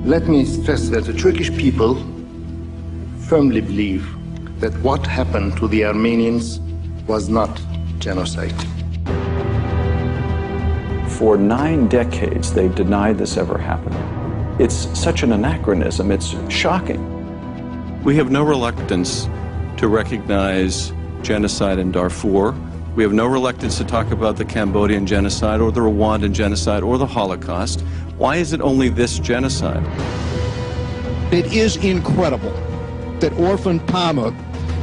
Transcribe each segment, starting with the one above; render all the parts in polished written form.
Let me stress that the Turkish people firmly believe that what happened to the Armenians was not genocide. For 9 decades, they've denied this ever happened. It's such an anachronism, it's shocking. We have no reluctance to recognize genocide in Darfur. We have no reluctance to talk about the Cambodian genocide or the Rwandan genocide or the Holocaust. Why is it only this genocide? It is incredible that Orphan Pamuk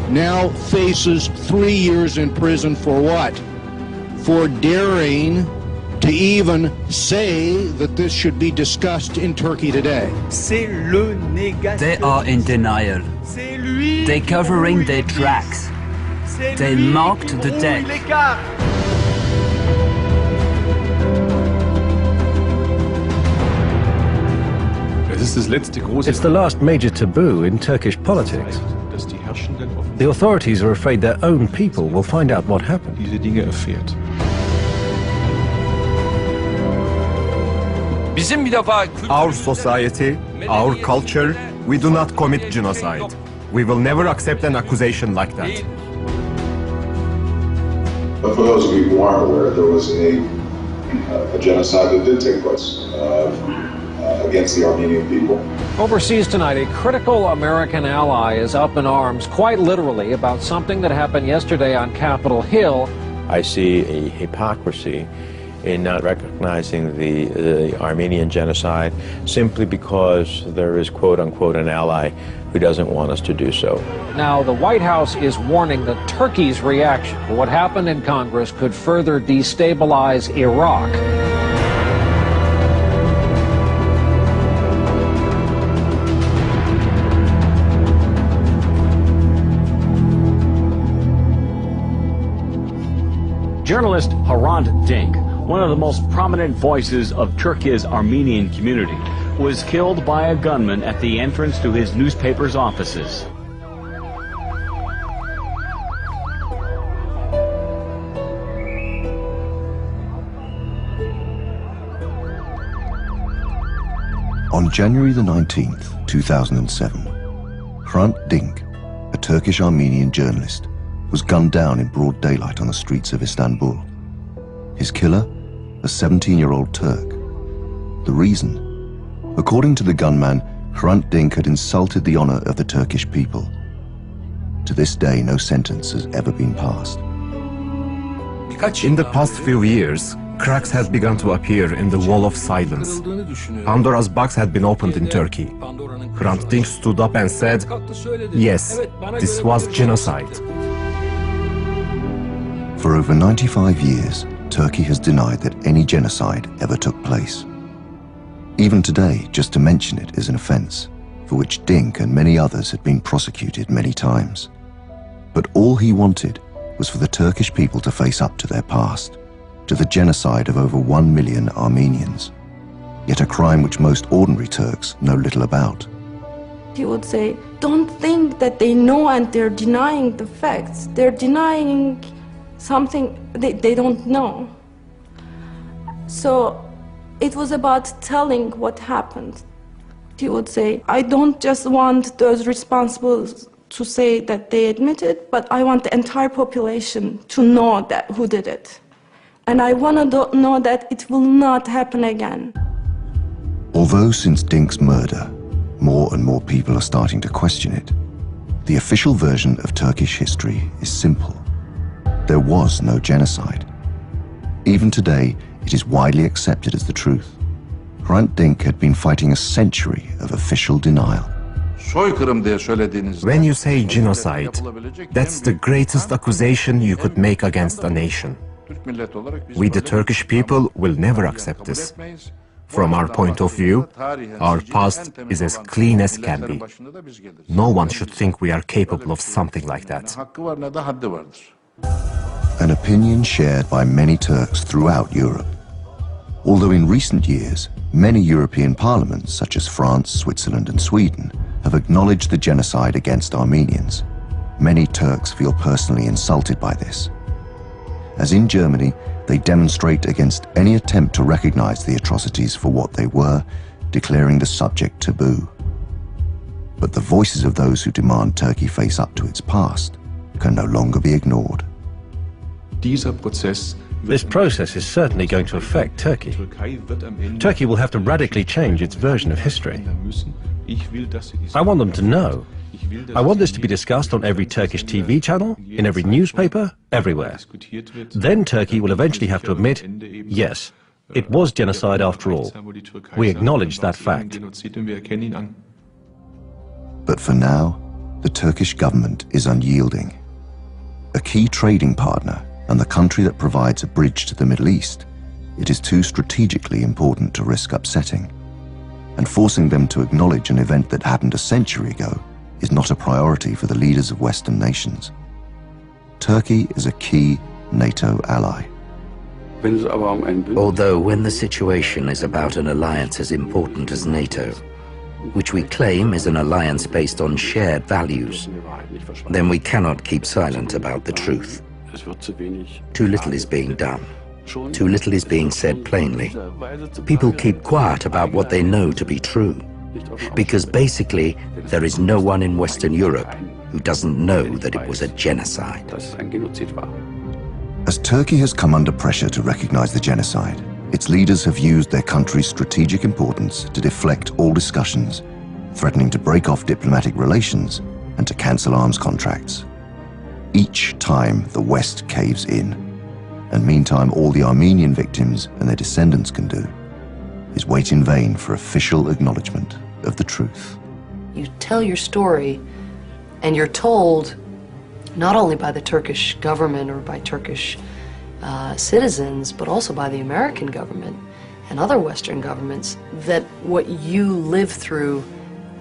now faces 3 years in prison for what? For daring to even say that this should be discussed in Turkey today. They are in denial. They're covering their tracks. They mocked the dead. It's the last major taboo in Turkish politics. The authorities are afraid their own people will find out what happened. Our society, our culture, we do not commit genocide. We will never accept an accusation like that. But for those of you who aren't aware, there was a genocide that did take place against the Armenian people. Overseas tonight, a critical American ally is up in arms, quite literally, about something that happened yesterday on Capitol Hill. I see a hypocrisy in not recognizing the Armenian genocide simply because there is, quote-unquote, an ally who doesn't want us to do so. Now, the White House is warning that Turkey's reaction to what happened in Congress could further destabilize Iraq. Journalist Hrant Dink, one of the most prominent voices of Turkey's Armenian community, was killed by a gunman at the entrance to his newspaper's offices. On January the 19th, 2007, Hrant Dink, a Turkish Armenian journalist, was gunned down in broad daylight on the streets of Istanbul. His killer, a 17-year-old Turk. The reason? According to the gunman, Hrant Dink had insulted the honor of the Turkish people. To this day, no sentence has ever been passed. In the past few years, cracks had begun to appear in the wall of silence. Pandora's box had been opened in Turkey. Hrant Dink stood up and said, yes, this was genocide. For over 95 years, Turkey has denied that any genocide ever took place. Even today, just to mention it is an offense, for which Dink and many others had been prosecuted many times. But all he wanted was for the Turkish people to face up to their past, to the genocide of over 1 million Armenians, yet a crime which most ordinary Turks know little about. He would say, don't think that they know and they're denying the facts. They're denying something they don't know. So it was about telling what happened. He would say, I don't just want those responsible to say that they admitted, but I want the entire population to know that who did it. And I want to know that it will not happen again. Although since Dink's murder, more and more people are starting to question it, the official version of Turkish history is simple. There was no genocide. Even today, it is widely accepted as the truth. Hrant Dink had been fighting a century of official denial. When you say genocide, that's the greatest accusation you could make against a nation. We, the Turkish people, will never accept this. From our point of view, our past is as clean as can be. No one should think we are capable of something like that. An opinion shared by many Turks throughout Europe. Although in recent years, many European parliaments, such as France, Switzerland and Sweden, have acknowledged the genocide against Armenians, many Turks feel personally insulted by this. As in Germany, they demonstrate against any attempt to recognize the atrocities for what they were, declaring the subject taboo. But the voices of those who demand Turkey face up to its past can no longer be ignored. This process is certainly going to affect Turkey. Turkey will have to radically change its version of history. I want them to know. I want this to be discussed on every Turkish TV channel, in every newspaper, everywhere. Then Turkey will eventually have to admit, yes, it was genocide after all. We acknowledge that fact. But for now, the Turkish government is unyielding. A key trading partner and the country that provides a bridge to the Middle East, it is too strategically important to risk upsetting. And forcing them to acknowledge an event that happened a century ago is not a priority for the leaders of Western nations. Turkey is a key NATO ally. Although when the situation is about an alliance as important as NATO, which we claim is an alliance based on shared values, then we cannot keep silent about the truth. Too little is being done. Too little is being said plainly. People keep quiet about what they know to be true, because basically there is no one in Western Europe who doesn't know that it was a genocide. As Turkey has come under pressure to recognize the genocide, its leaders have used their country's strategic importance to deflect all discussions, threatening to break off diplomatic relations and to cancel arms contracts. Each time the West caves in, and meantime all the Armenian victims and their descendants can do is wait in vain for official acknowledgement of the truth. You tell your story, and you're told, not only by the Turkish government or by Turkish citizens, but also by the American government and other Western governments, that what you lived through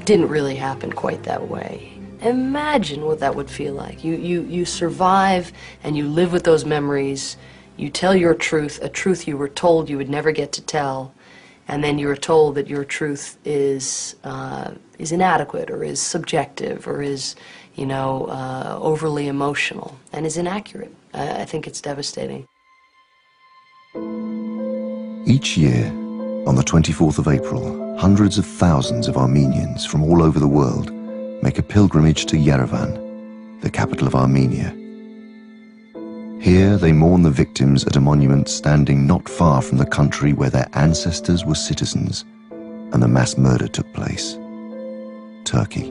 didn't really happen quite that way. Imagine what that would feel like. You survive and you live with those memories. You tell your truth, a truth you were told you would never get to tell, and then you are told that your truth is inadequate or is subjective or is, overly emotional and is inaccurate. I think it's devastating. Each year, on the 24th of April, hundreds of thousands of Armenians from all over the world make a pilgrimage to Yerevan, the capital of Armenia. Here they mourn the victims at a monument standing not far from the country where their ancestors were citizens and the mass murder took place, Turkey.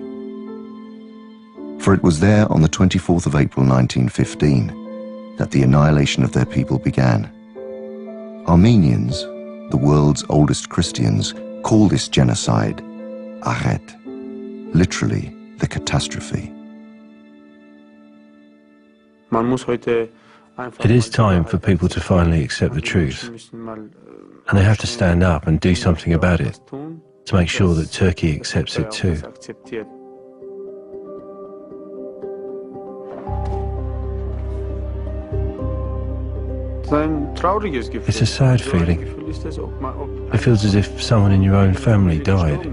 For it was there on the 24th of April 1915 that the annihilation of their people began. Armenians, the world's oldest Christians, call this genocide AGHET, literally the catastrophe. It is time for people to finally accept the truth, and they have to stand up and do something about it to make sure that Turkey accepts it too. It's a sad feeling. It feels as if someone in your own family died.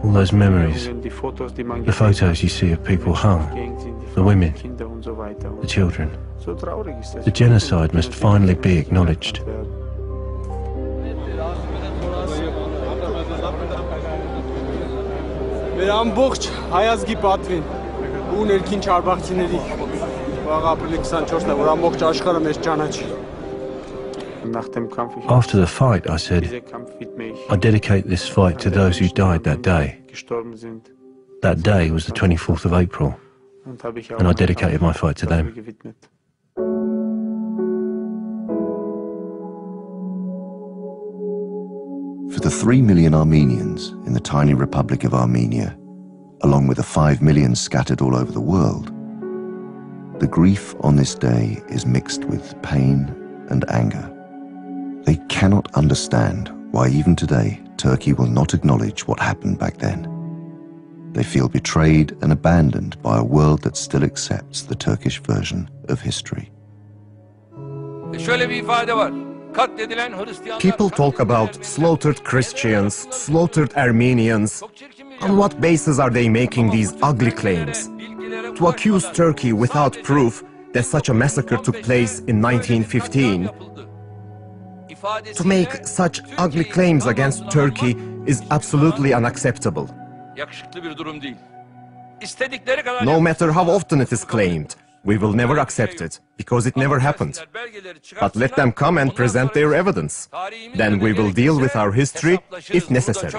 All those memories, the photos you see of people hung, the women, the children. The genocide must finally be acknowledged. After the fight, I said, I dedicate this fight to those who died that day. That day was the 24th of April, and I dedicated my fight to them. For the 3 million Armenians in the tiny Republic of Armenia, along with the 5 million scattered all over the world, the grief on this day is mixed with pain and anger. They cannot understand why even today Turkey will not acknowledge what happened back then. They feel betrayed and abandoned by a world that still accepts the Turkish version of history. People talk about slaughtered Christians, slaughtered Armenians. On what basis are they making these ugly claims? To accuse Turkey without proof that such a massacre took place in 1915 To make such ugly claims against Turkey is absolutely unacceptable. No matter how often it is claimed, we will never accept it, because it never happened. But let them come and present their evidence. Then we will deal with our history if necessary.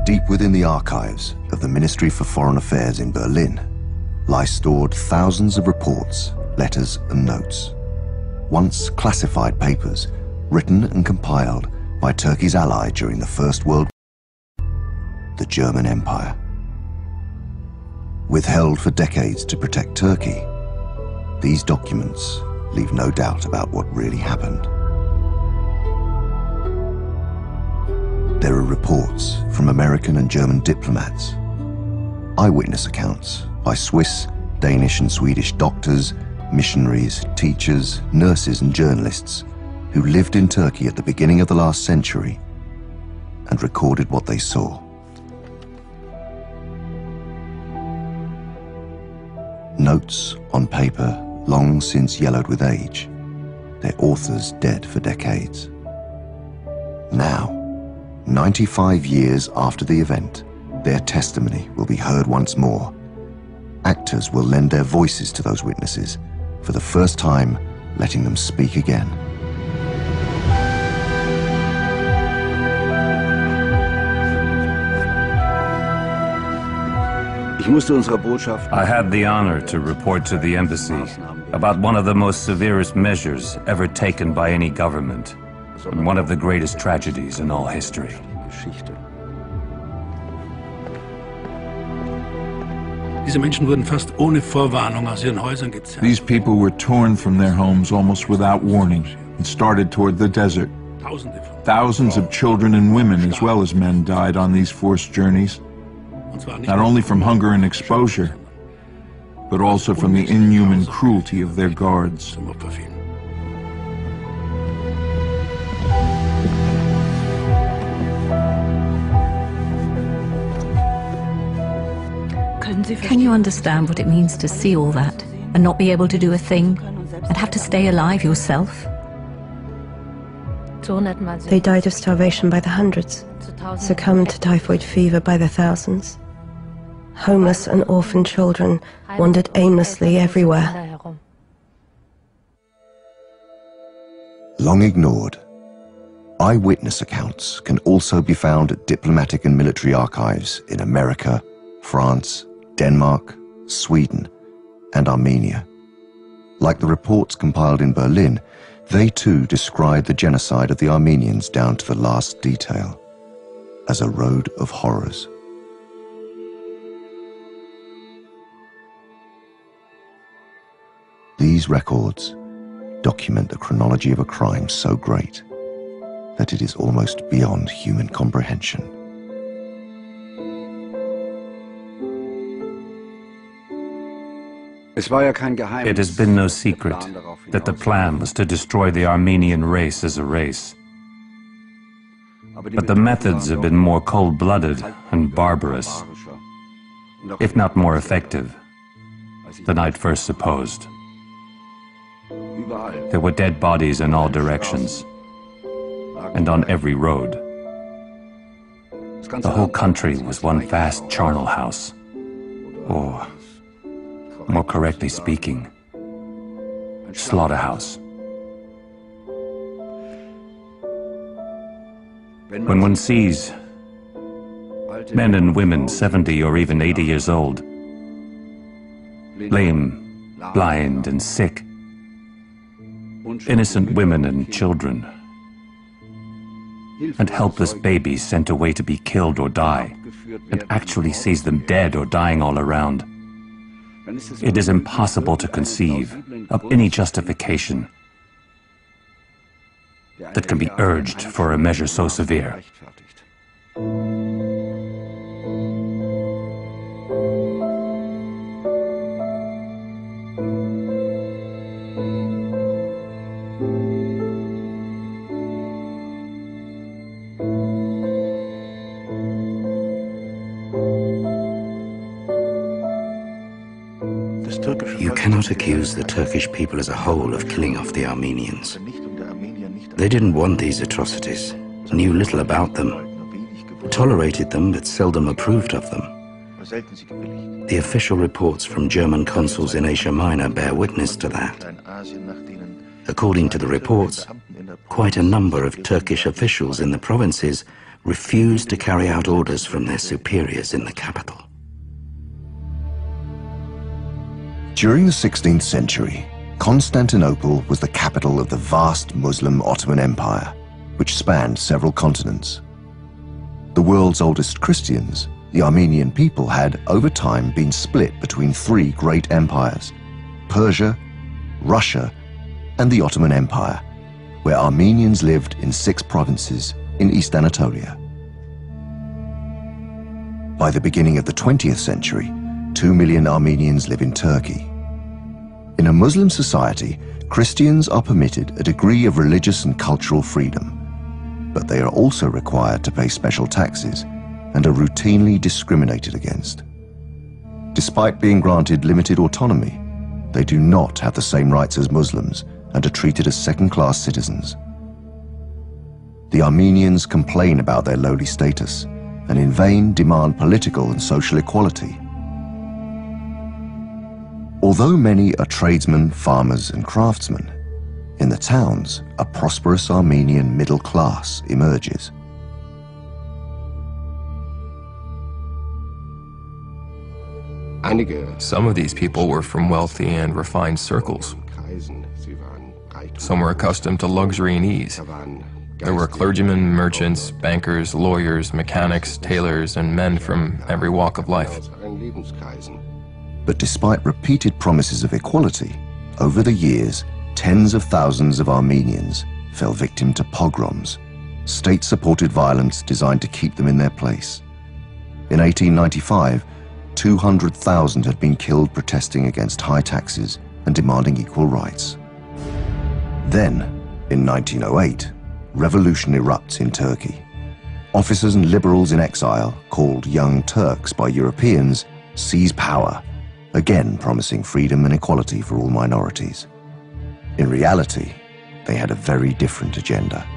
Deep within the archives of the Ministry for Foreign Affairs in Berlin lie stored thousands of reports, letters and notes. Once classified papers, written and compiled by Turkey's ally during the First World War, the German Empire. Withheld for decades to protect Turkey, these documents leave no doubt about what really happened. There are reports from American and German diplomats, eyewitness accounts by Swiss, Danish and Swedish doctors, missionaries, teachers, nurses and journalists who lived in Turkey at the beginning of the last century and recorded what they saw. Notes on paper long since yellowed with age, their authors dead for decades. Now, 95 years after the event, their testimony will be heard once more. Actors will lend their voices to those witnesses, for the first time letting them speak again. I had the honor to report to the embassy about one of the most severest measures ever taken by any government, and one of the greatest tragedies in all history. These people were torn from their homes almost without warning and started toward the desert. Thousands of children and women as well as men died on these forced journeys, not only from hunger and exposure, but also from the inhuman cruelty of their guards. Can you understand what it means to see all that and not be able to do a thing and have to stay alive yourself? They died of starvation by the hundreds, succumbed to typhoid fever by the thousands. Homeless and orphan children wandered aimlessly everywhere. Long ignored, eyewitness accounts can also be found at diplomatic and military archives in America, France, Denmark, Sweden, and Armenia. Like the reports compiled in Berlin, they too describe the genocide of the Armenians down to the last detail as a road of horrors. These records document the chronology of a crime so great that it is almost beyond human comprehension. It has been no secret that the plan was to destroy the Armenian race as a race. But the methods have been more cold-blooded and barbarous, if not more effective, than I'd first supposed. There were dead bodies in all directions, and on every road. The whole country was one vast charnel house, or, more correctly speaking, slaughterhouse. When one sees men and women 70 or even 80 years old, lame, blind, and sick, innocent women and children, and helpless babies sent away to be killed or die, and actually sees them dead or dying all around, it is impossible to conceive of any justification that can be urged for a measure so severe. You cannot accuse the Turkish people as a whole of killing off the Armenians. They didn't want these atrocities, knew little about them, tolerated them but seldom approved of them. The official reports from German consuls in Asia Minor bear witness to that. According to the reports, quite a number of Turkish officials in the provinces refused to carry out orders from their superiors in the capital. During the 16th century, Constantinople was the capital of the vast Muslim Ottoman Empire, which spanned several continents. The world's oldest Christians, the Armenian people, had, over time, been split between three great empires: Persia, Russia, and the Ottoman Empire, where Armenians lived in 6 provinces in East Anatolia. By the beginning of the 20th century, 2 million Armenians live in Turkey. In a Muslim society, Christians are permitted a degree of religious and cultural freedom, but they are also required to pay special taxes and are routinely discriminated against. Despite being granted limited autonomy, they do not have the same rights as Muslims and are treated as second-class citizens. The Armenians complain about their lowly status and in vain demand political and social equality. Although many are tradesmen, farmers, and craftsmen, in the towns, a prosperous Armenian middle class emerges. Some of these people were from wealthy and refined circles. Some were accustomed to luxury and ease. There were clergymen, merchants, bankers, lawyers, mechanics, tailors, and men from every walk of life. But despite repeated promises of equality, over the years, tens of thousands of Armenians fell victim to pogroms, state-supported violence designed to keep them in their place. In 1895, 200,000 had been killed protesting against high taxes and demanding equal rights. Then, in 1908, revolution erupts in Turkey. Officers and liberals in exile, called Young Turks by Europeans, seize power, again promising freedom and equality for all minorities. In reality, they had a very different agenda.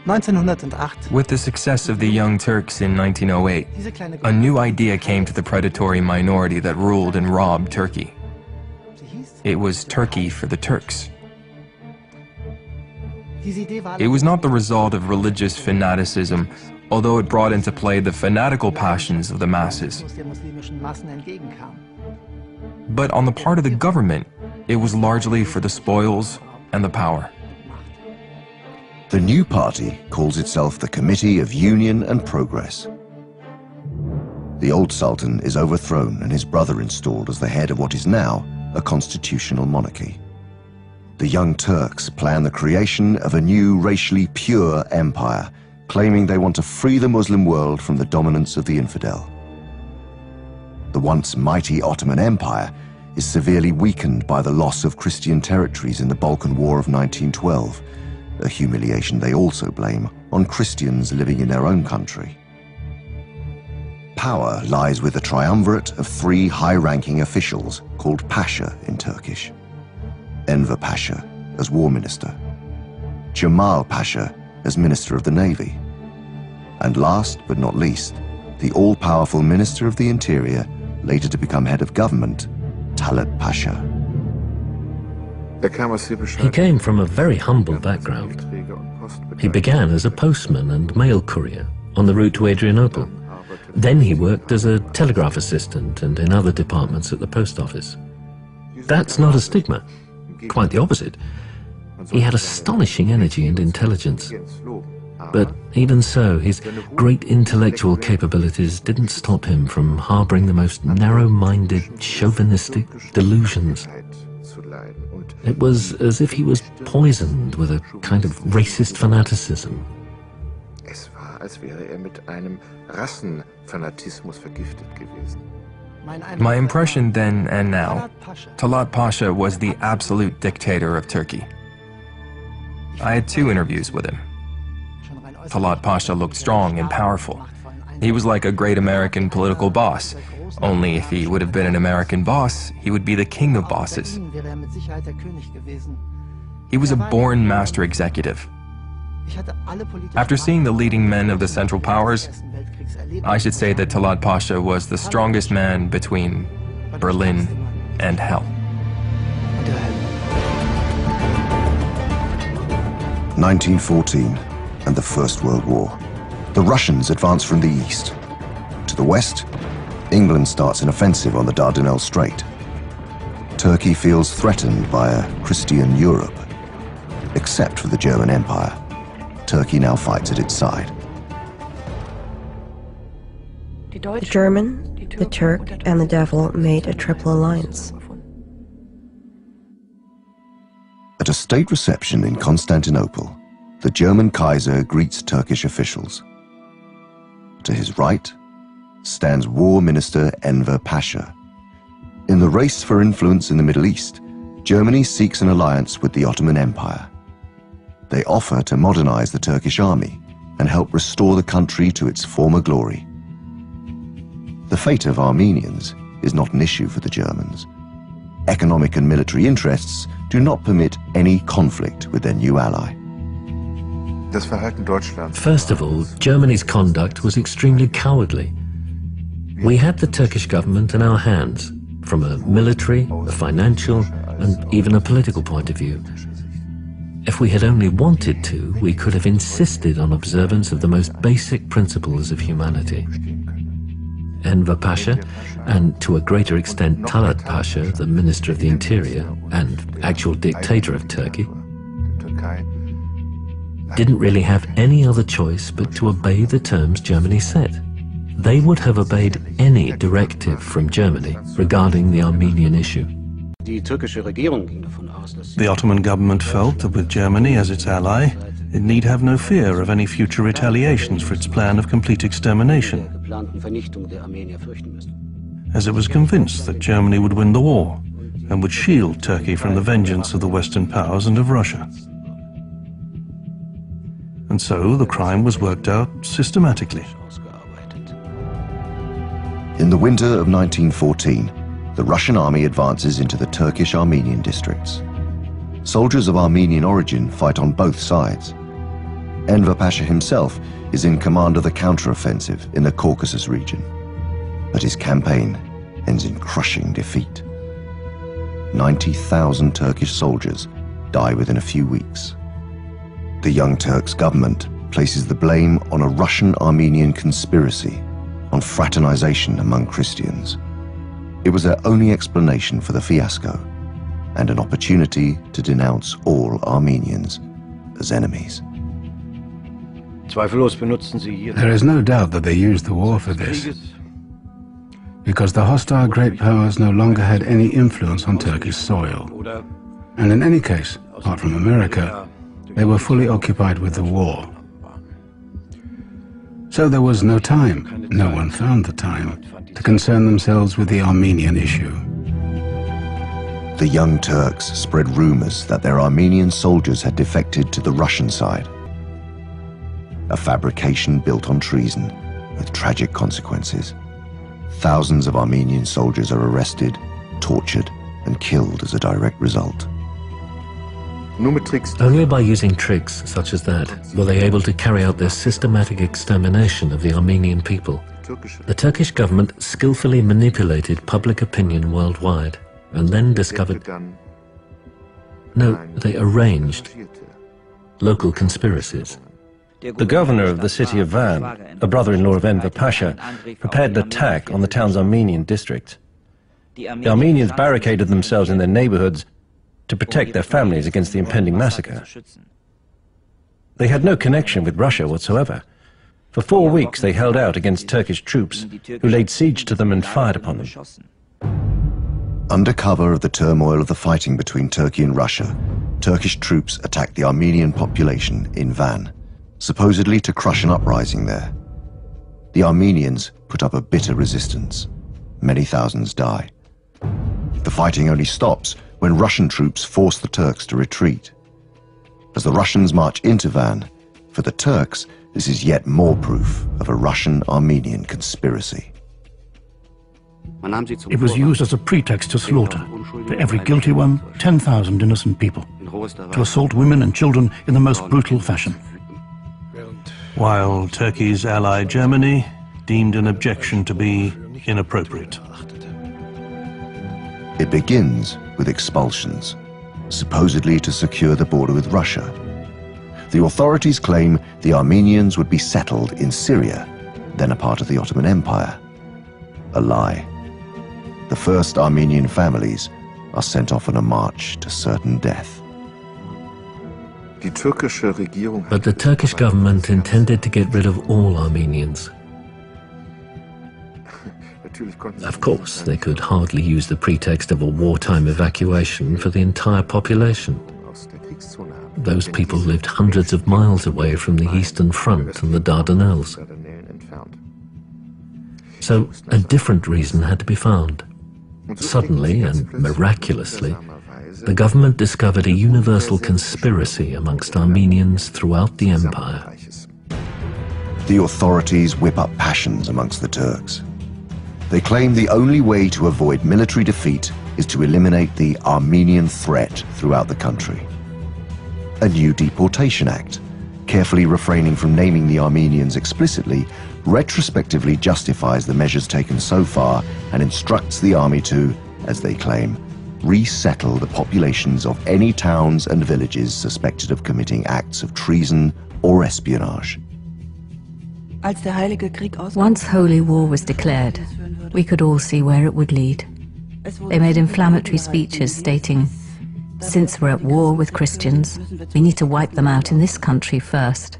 With the success of the Young Turks in 1908, a new idea came to the predatory minority that ruled and robbed Turkey. It was Turkey for the Turks. It was not the result of religious fanaticism, although it brought into play the fanatical passions of the masses. But on the part of the government, it was largely for the spoils and the power. The new party calls itself the Committee of Union and Progress. The old Sultan is overthrown and his brother installed as the head of what is now a constitutional monarchy. The Young Turks plan the creation of a new racially pure empire, claiming they want to free the Muslim world from the dominance of the infidel. The once mighty Ottoman Empire is severely weakened by the loss of Christian territories in the Balkan War of 1912, a humiliation they also blame on Christians living in their own country. Power lies with a triumvirate of 3 high-ranking officials called Pasha in Turkish. Enver Pasha as War Minister, Jamal Pasha as Minister of the Navy, and last but not least, the all-powerful Minister of the Interior, later to become head of government, Talat Pasha. He came from a very humble background. He began as a postman and mail courier on the route to Adrianople. Then he worked as a telegraph assistant and in other departments at the post office. That's not a stigma. Quite the opposite. He had astonishing energy and intelligence. But even so, his great intellectual capabilities didn't stop him from harboring the most narrow-minded, chauvinistic delusions. It was as if he was poisoned with a kind of racist fanaticism. My impression then and now, Talat Pasha was the absolute dictator of Turkey. I had 2 interviews with him. Talat Pasha looked strong and powerful. He was like a great American political boss, Only if he would have been an American boss, he would be the king of bosses. He was a born master executive. After seeing the leading men of the Central Powers, I should say that Talat Pasha was the strongest man between Berlin and hell. 1914 and the First World War. The Russians advance from the east. To the west, England starts an offensive on the Dardanelles Strait. Turkey feels threatened by a Christian Europe. Except for the German Empire, Turkey now fights at its side. The German, the Turk, and the devil made a triple alliance. At a state reception in Constantinople, the German Kaiser greets Turkish officials. To his right stands War Minister Enver Pasha. In the race for influence in the Middle East, Germany seeks an alliance with the Ottoman Empire. They offer to modernize the Turkish army and help restore the country to its former glory. The fate of Armenians is not an issue for the Germans. Economic and military interests do not permit any conflict with their new ally. First of all, Germany's conduct was extremely cowardly. We had the Turkish government in our hands, from a military, a financial, and even a political point of view. If we had only wanted to, we could have insisted on observance of the most basic principles of humanity. Enver Pasha, and to a greater extent Talat Pasha, the Minister of the Interior and actual dictator of Turkey, didn't really have any other choice but to obey the terms Germany set. They would have obeyed any directive from Germany regarding the Armenian issue. The Ottoman government felt that with Germany as its ally, it need have no fear of any future retaliations for its plan of complete extermination, as it was convinced that Germany would win the war and would shield Turkey from the vengeance of the Western powers and of Russia. And so the crime was worked out systematically. In the winter of 1914, the Russian army advances into the Turkish-Armenian districts. Soldiers of Armenian origin fight on both sides. Enver Pasha himself is in command of the counter-offensive in the Caucasus region. But his campaign ends in crushing defeat. 90,000 Turkish soldiers die within a few weeks. The Young Turks government places the blame on a Russian-Armenian conspiracy on fraternization among Christians. It was their only explanation for the fiasco and an opportunity to denounce all Armenians as enemies. There is no doubt that they used the war for this, because the hostile great powers no longer had any influence on Turkish soil. And in any case, apart from America, they were fully occupied with the war. So there was no time, no one found the time, to concern themselves with the Armenian issue. The Young Turks spread rumors that their Armenian soldiers had defected to the Russian side. A fabrication built on treason, with tragic consequences. Thousands of Armenian soldiers are arrested, tortured, and killed as a direct result. Only by using tricks such as that were they able to carry out their systematic extermination of the Armenian people. The Turkish government skillfully manipulated public opinion worldwide and then discovered... No, they arranged local conspiracies. The governor of the city of Van, a brother-in-law of Enver Pasha, prepared an attack on the town's Armenian district. The Armenians barricaded themselves in their neighborhoods to protect their families against the impending massacre. They had no connection with Russia whatsoever. For 4 weeks they held out against Turkish troops, who laid siege to them and fired upon them. Under cover of the turmoil of the fighting between Turkey and Russia, Turkish troops attacked the Armenian population in Van, supposedly to crush an uprising there. The Armenians put up a bitter resistance. Many thousands die. The fighting only stops when Russian troops force the Turks to retreat. As the Russians march into Van, for the Turks, this is yet more proof of a Russian-Armenian conspiracy. It was used as a pretext to slaughter. For every guilty one, 10,000 innocent people. To assault women and children in the most brutal fashion. While Turkey's ally Germany deemed an objection to be inappropriate. It begins with expulsions, supposedly to secure the border with Russia. The authorities claim the Armenians would be settled in Syria, then a part of the Ottoman Empire. A lie. The first Armenian families are sent off on a march to certain death. But the Turkish government intended to get rid of all Armenians. Of course, they could hardly use the pretext of a wartime evacuation for the entire population. Those people lived hundreds of miles away from the Eastern Front and the Dardanelles. So a different reason had to be found. Suddenly and miraculously, the government discovered a universal conspiracy amongst Armenians throughout the empire. The authorities whip up passions amongst the Turks. They claim the only way to avoid military defeat is to eliminate the Armenian threat throughout the country. A new deportation act, carefully refraining from naming the Armenians explicitly, retrospectively justifies the measures taken so far and instructs the army to, as they claim, resettle the populations of any towns and villages suspected of committing acts of treason or espionage. Once Holy War was declared, we could all see where it would lead. They made inflammatory speeches stating, "Since we're at war with Christians, we need to wipe them out in this country first."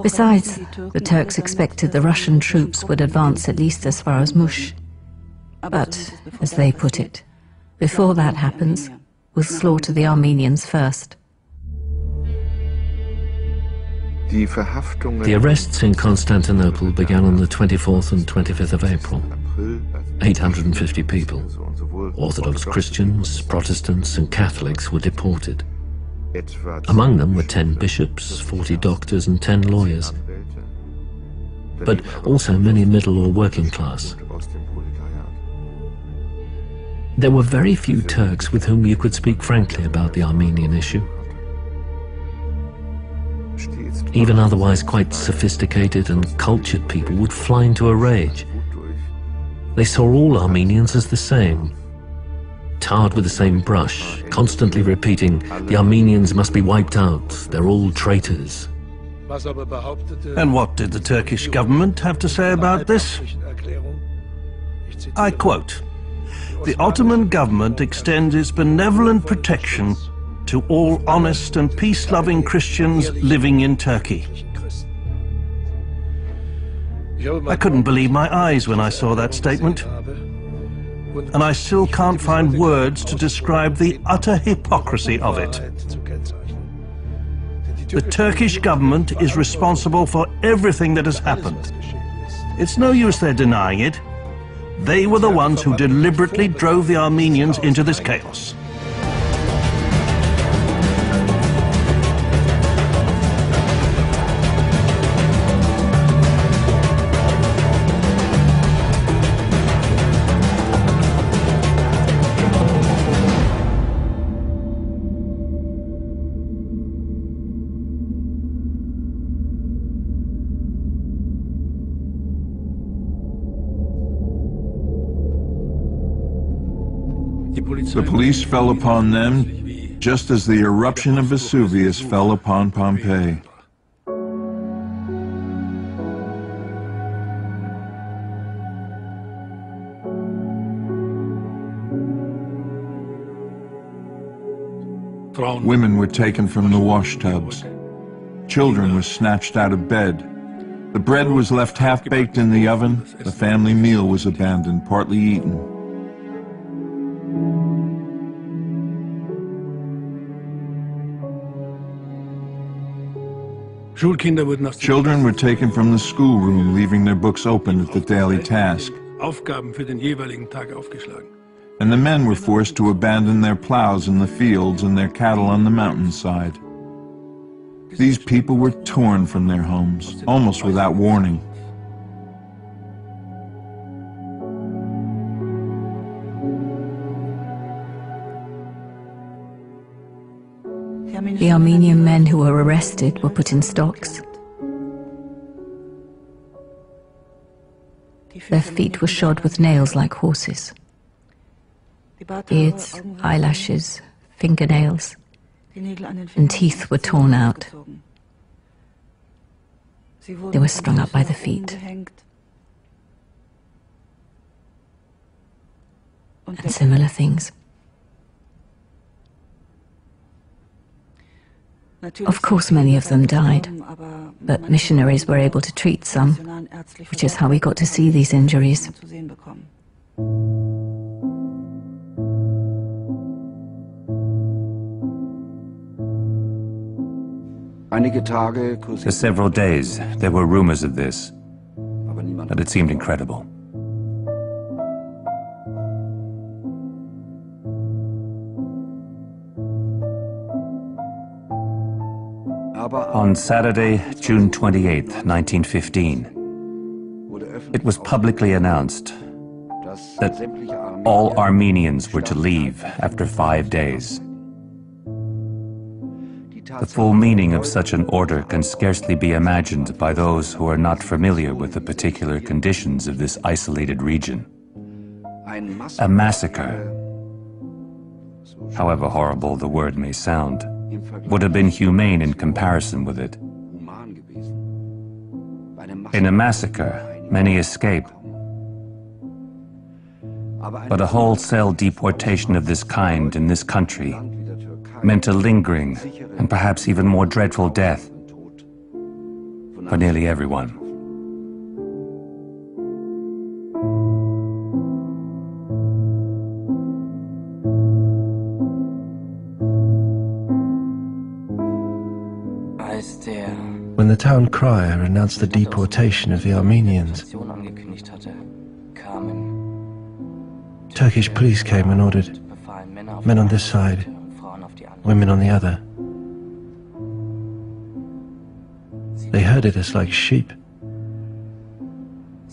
Besides, the Turks expected the Russian troops would advance at least as far as Mush. But, as they put it, before that happens, we'll slaughter the Armenians first. The arrests in Constantinople began on the 24th and 25th of April. 850 people, Orthodox Christians, Protestants and Catholics, were deported. Among them were 10 bishops, 40 doctors and 10 lawyers, but also many middle or working class. There were very few Turks with whom you could speak frankly about the Armenian issue. Even otherwise quite sophisticated and cultured people would fly into a rage. They saw all Armenians as the same, tarred with the same brush, constantly repeating, "The Armenians must be wiped out, they're all traitors." And what did the Turkish government have to say about this? I quote, "The Ottoman government extends its benevolent protection to all honest and peace-loving Christians living in Turkey." I couldn't believe my eyes when I saw that statement. And I still can't find words to describe the utter hypocrisy of it. The Turkish government is responsible for everything that has happened. It's no use their denying it. They were the ones who deliberately drove the Armenians into this chaos. The police fell upon them just as the eruption of Vesuvius fell upon Pompeii. Women were taken from the wash tubs. Children were snatched out of bed. The bread was left half-baked in the oven. The family meal was abandoned, partly eaten. Children were taken from the schoolroom, leaving their books open at the daily task. And the men were forced to abandon their plows in the fields and their cattle on the mountainside. These people were torn from their homes, almost without warning. The Armenian men who were arrested were put in stocks. Their feet were shod with nails like horses. Beards, eyelashes, fingernails, and teeth were torn out. They were strung up by the feet. And similar things. Of course, many of them died, but missionaries were able to treat some, which is how we got to see these injuries. For several days, there were rumors of this, but it seemed incredible. On Saturday, June 28, 1915, it was publicly announced that all Armenians were to leave after 5 days. The full meaning of such an order can scarcely be imagined by those who are not familiar with the particular conditions of this isolated region. A massacre, however horrible the word may sound, would have been humane in comparison with it. In a massacre, many escape, but a wholesale deportation of this kind in this country meant a lingering and perhaps even more dreadful death for nearly everyone. When the town crier announced the deportation of the Armenians, Turkish police came and ordered men on this side, women on the other. They herded us like sheep.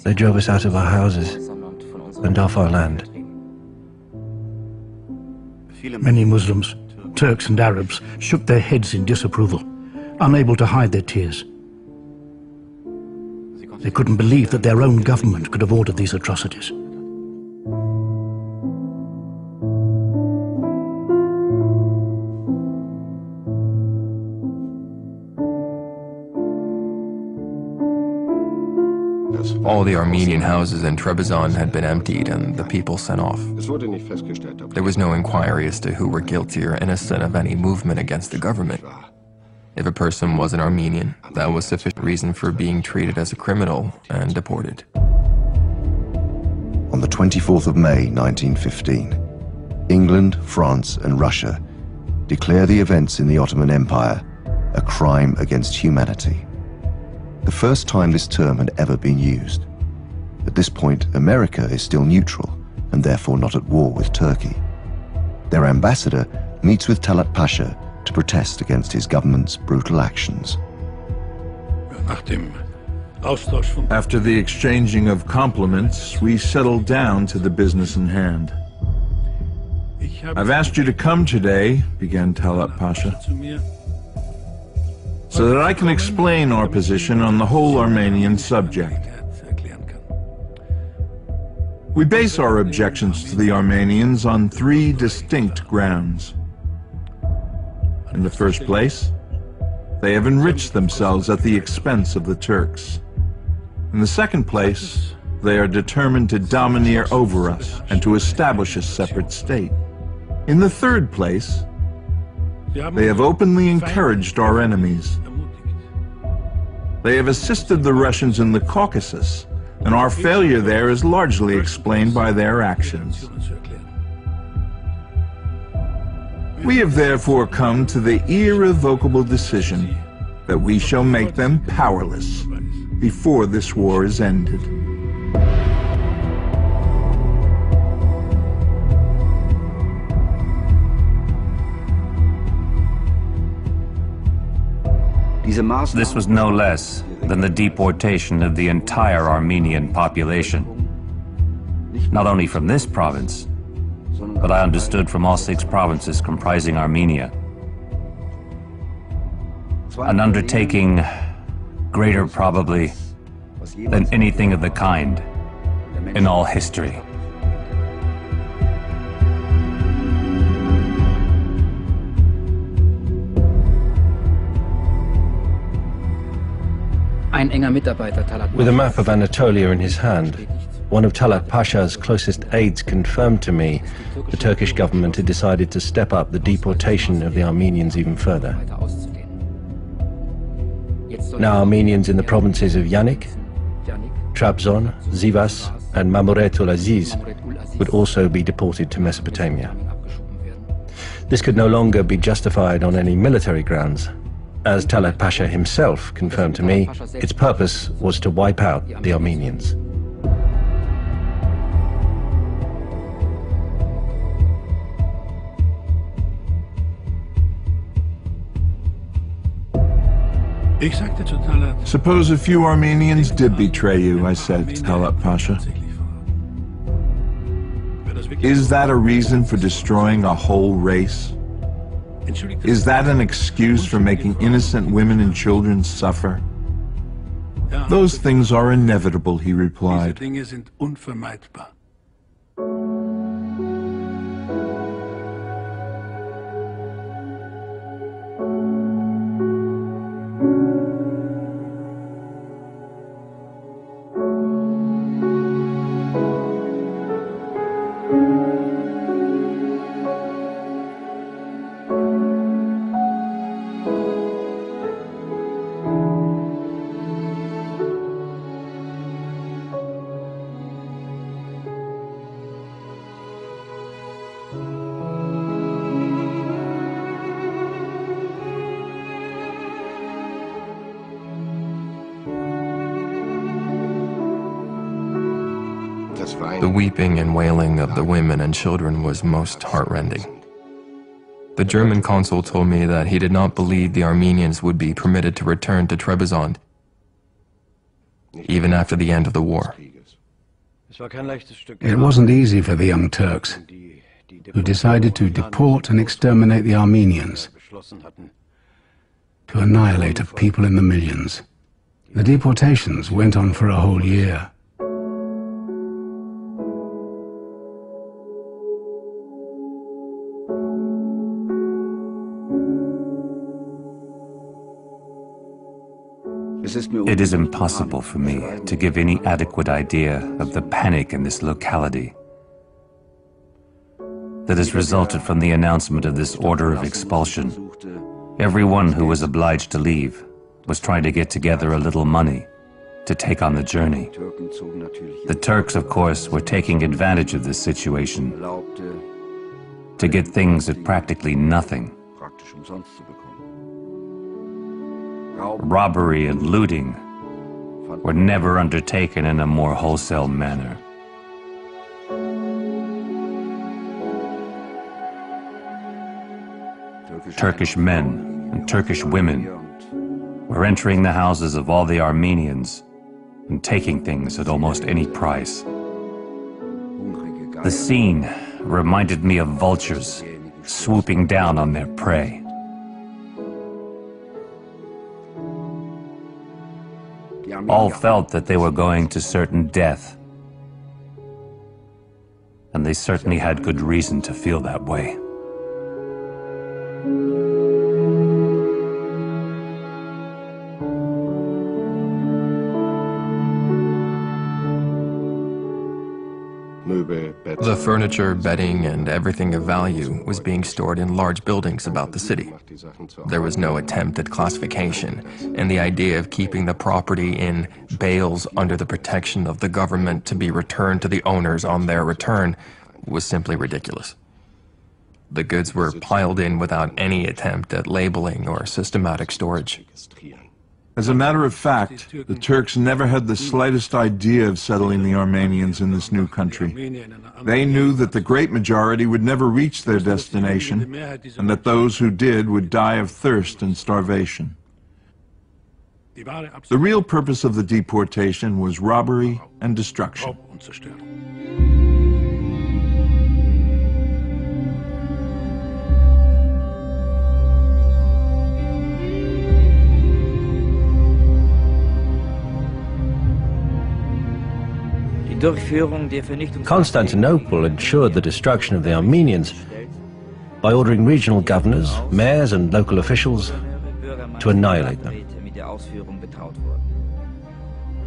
They drove us out of our houses and off our land. Many Muslims, Turks and Arabs, shook their heads in disapproval, unable to hide their tears. They couldn't believe that their own government could have ordered these atrocities. All the Armenian houses in Trebizond had been emptied and the people sent off. There was no inquiry as to who were guilty or innocent of any movement against the government. If a person was an Armenian, that was sufficient reason for being treated as a criminal and deported. On the 24th of May 1915, England, France and Russia declare the events in the Ottoman Empire a crime against humanity. The first time this term had ever been used. At this point, America is still neutral and therefore not at war with Turkey. Their ambassador meets with Talat Pasha to protest against his government's brutal actions. After the exchanging of compliments, we settled down to the business in hand. I've asked you to come today, began Talat Pasha, so that I can explain our position on the whole Armenian subject. We base our objections to the Armenians on 3 distinct grounds. In the first place, they have enriched themselves at the expense of the Turks. In the second place, they are determined to domineer over us and to establish a separate state. In the third place, they have openly encouraged our enemies. They have assisted the Russians in the Caucasus, and our failure there is largely explained by their actions. We have therefore come to the irrevocable decision that we shall make them powerless before this war is ended. This was no less than the deportation of the entire Armenian population. Not only from this province, but I understood from all 6 provinces comprising Armenia. An undertaking greater probably than anything of the kind in all history. With a map of Anatolia in his hand, one of Talat Pasha's closest aides confirmed to me the Turkish government had decided to step up the deportation of the Armenians even further. Now Armenians in the provinces of Yannik, Trabzon, Sivas and Mamuret-ul Aziz would also be deported to Mesopotamia. This could no longer be justified on any military grounds. As Talat Pasha himself confirmed to me, its purpose was to wipe out the Armenians. Suppose a few Armenians did betray you, I said to Talat Pasha. Is that a reason for destroying a whole race? Is that an excuse for making innocent women and children suffer? Those things are inevitable, he replied. The weeping and wailing of the women and children was most heartrending. The German consul told me that he did not believe the Armenians would be permitted to return to Trebizond, even after the end of the war. It wasn't easy for the Young Turks, who decided to deport and exterminate the Armenians, to annihilate a people in the millions. The deportations went on for a whole year. It is impossible for me to give any adequate idea of the panic in this locality that has resulted from the announcement of this order of expulsion. Everyone who was obliged to leave was trying to get together a little money to take on the journey. The Turks, of course, were taking advantage of this situation to get things at practically nothing. Robbery and looting were never undertaken in a more wholesale manner. Turkish men and Turkish women were entering the houses of all the Armenians and taking things at almost any price. The scene reminded me of vultures swooping down on their prey. All felt that they were going to certain death, and they certainly had good reason to feel that way. The furniture, bedding, and everything of value was being stored in large buildings about the city. There was no attempt at classification, and the idea of keeping the property in bales under the protection of the government to be returned to the owners on their return was simply ridiculous. The goods were piled in without any attempt at labeling or systematic storage. As a matter of fact, the Turks never had the slightest idea of settling the Armenians in this new country. They knew that the great majority would never reach their destination, and that those who did would die of thirst and starvation. The real purpose of the deportation was robbery and destruction. Constantinople ensured the destruction of the Armenians by ordering regional governors, mayors and local officials to annihilate them.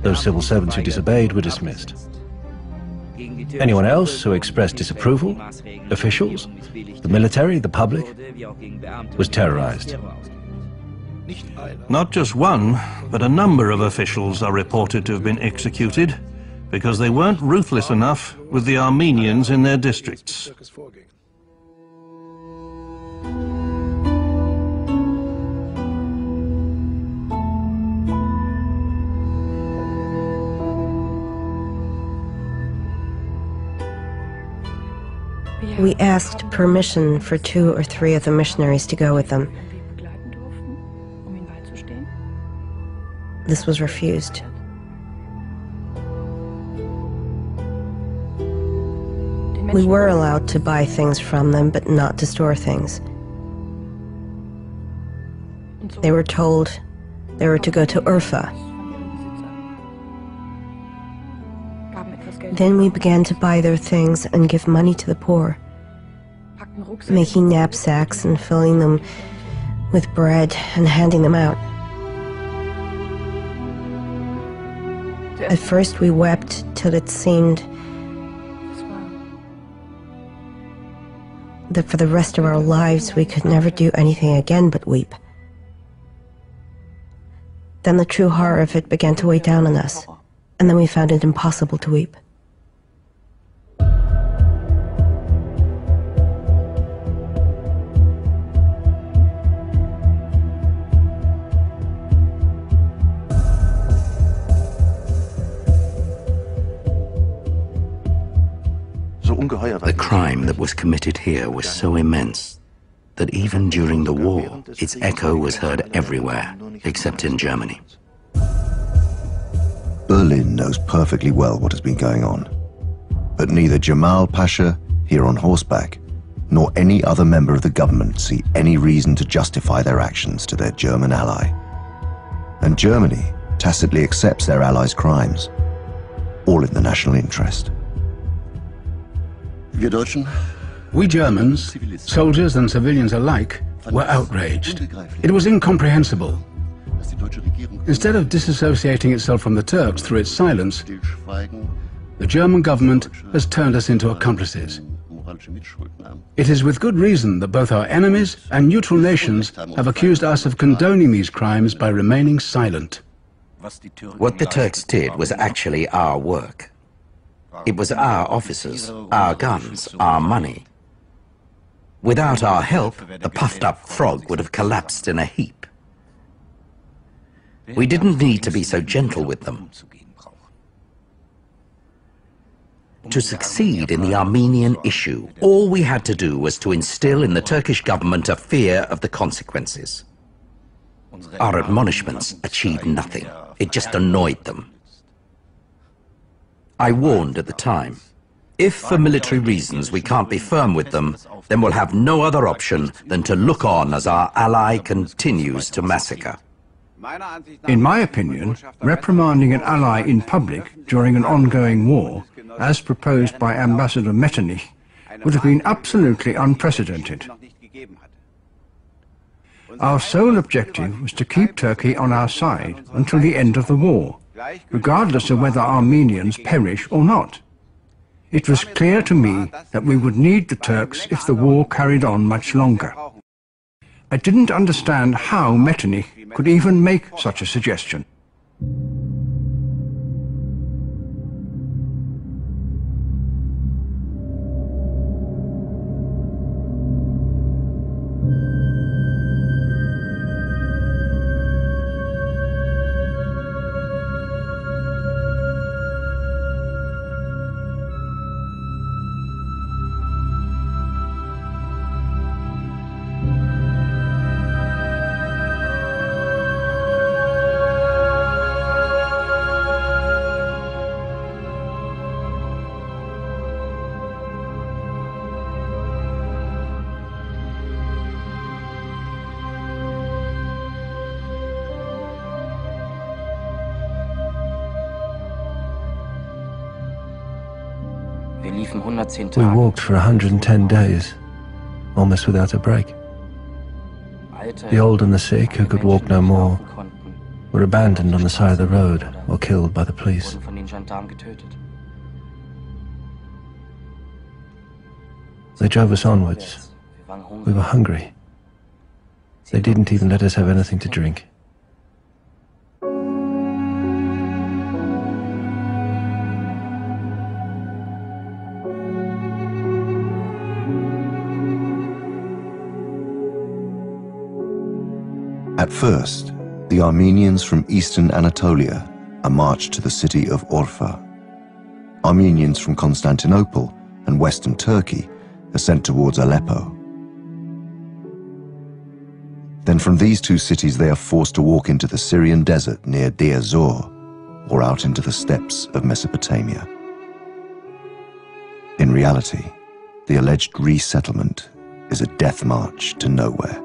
Those civil servants who disobeyed were dismissed. Anyone else who expressed disapproval, officials, the military, the public, was terrorized. Not just one, but a number of officials are reported to have been executed because they weren't ruthless enough with the Armenians in their districts. We asked permission for 2 or 3 of the missionaries to go with them. This was refused. We were allowed to buy things from them, but not to store things. They were told they were to go to Urfa. Then we began to buy their things and give money to the poor, making knapsacks and filling them with bread and handing them out. At first we wept till it seemed that for the rest of our lives we could never do anything again but weep. Then the true horror of it began to weigh down on us, and then we found it impossible to weep. The crime that was committed here was so immense that even during the war, its echo was heard everywhere, except in Germany. Berlin knows perfectly well what has been going on, but neither Jamal Pasha, here on horseback, nor any other member of the government see any reason to justify their actions to their German ally. And Germany tacitly accepts their allies' crimes, all in the national interest. We Germans, soldiers and civilians alike, were outraged. It was incomprehensible. Instead of disassociating itself from the Turks through its silence, the German government has turned us into accomplices. It is with good reason that both our enemies and neutral nations have accused us of condoning these crimes by remaining silent. What the Turks did was actually our work. It was our officers, our guns, our money. Without our help, the puffed-up frog would have collapsed in a heap. We didn't need to be so gentle with them. To succeed in the Armenian issue, all we had to do was to instill in the Turkish government a fear of the consequences. Our admonishments achieved nothing. It just annoyed them. I warned at the time, if for military reasons we can't be firm with them, then we'll have no other option than to look on as our ally continues to massacre. In my opinion, reprimanding an ally in public during an ongoing war, as proposed by Ambassador Metternich, would have been absolutely unprecedented. Our sole objective was to keep Turkey on our side until the end of the war, regardless of whether Armenians perish or not. It was clear to me that we would need the Turks if the war carried on much longer. I didn't understand how Metternich could even make such a suggestion. We walked for 110 days, almost without a break. The old and the sick, who could walk no more, were abandoned on the side of the road or killed by the police. They drove us onwards. We were hungry. They didn't even let us have anything to drink. At first, the Armenians from eastern Anatolia are marched to the city of Urfa. Armenians from Constantinople and western Turkey are sent towards Aleppo. Then from these two cities they are forced to walk into the Syrian desert near Deir Zor, or out into the steppes of Mesopotamia. In reality, the alleged resettlement is a death march to nowhere.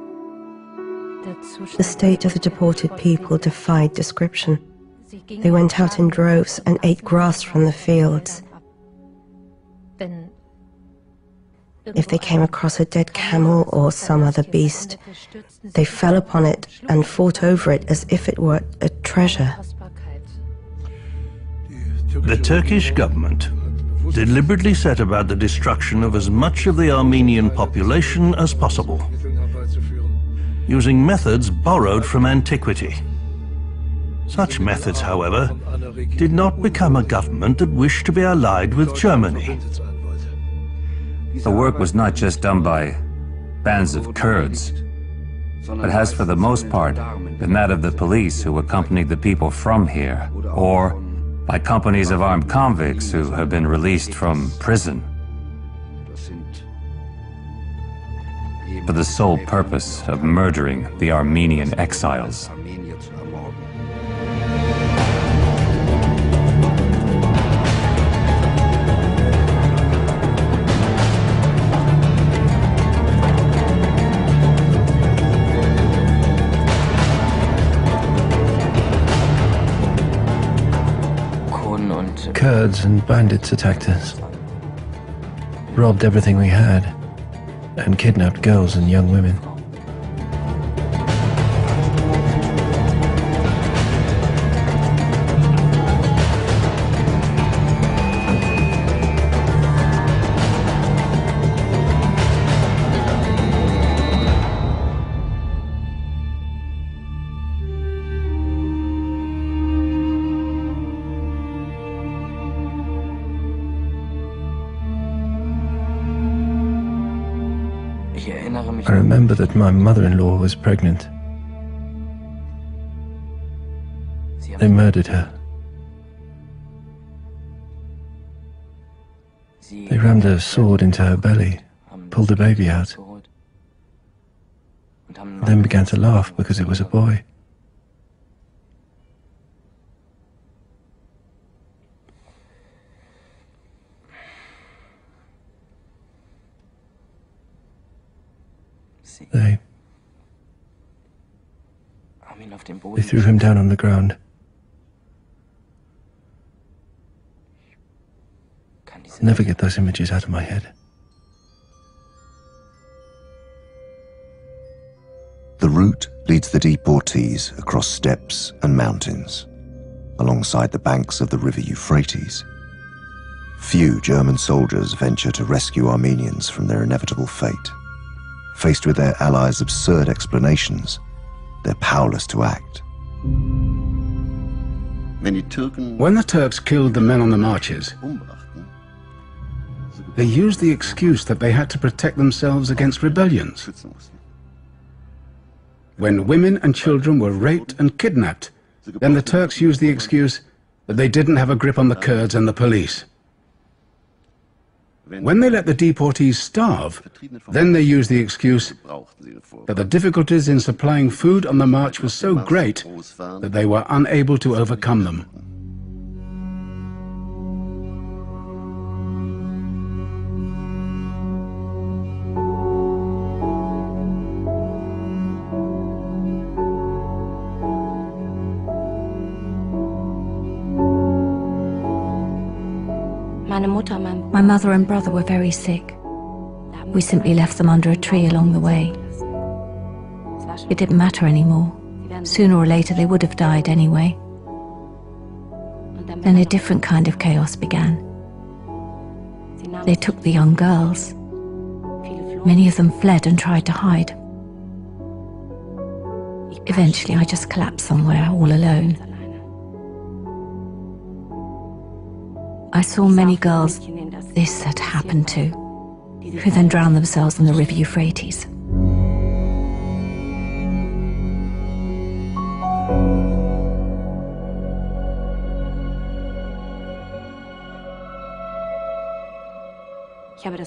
The state of the deported people defied description. They went out in droves and ate grass from the fields. If they came across a dead camel or some other beast, they fell upon it and fought over it as if it were a treasure. The Turkish government deliberately set about the destruction of as much of the Armenian population as possible, using methods borrowed from antiquity. Such methods, however, did not become a government that wished to be allied with Germany. The work was not just done by bands of Kurds, but has for the most part been that of the police who accompanied the people from here, or by companies of armed convicts who have been released from prison for the sole purpose of murdering the Armenian exiles. Kurds and bandits attacked us, robbed everything we had, and kidnapped girls and young women. I remember that my mother-in-law was pregnant. They murdered her. They rammed a sword into her belly, pulled the baby out, and then began to laugh because it was a boy. They threw him down on the ground. I'll never get those images out of my head. The route leads the deportees across steppes and mountains, alongside the banks of the river Euphrates. Few German soldiers venture to rescue Armenians from their inevitable fate. Faced with their allies' absurd explanations, they're powerless to act. When the Turks killed the men on the marches, they used the excuse that they had to protect themselves against rebellions. When women and children were raped and kidnapped, then the Turks used the excuse that they didn't have a grip on the Kurds and the police. When they let the deportees starve, then they used the excuse that the difficulties in supplying food on the march were so great that they were unable to overcome them. My mother and brother were very sick. We simply left them under a tree along the way. It didn't matter anymore. Sooner or later they would have died anyway. Then a different kind of chaos began. They took the young girls. Many of them fled and tried to hide. Eventually I just collapsed somewhere all alone. I saw many girls this had happened to, who then drowned themselves in the river Euphrates.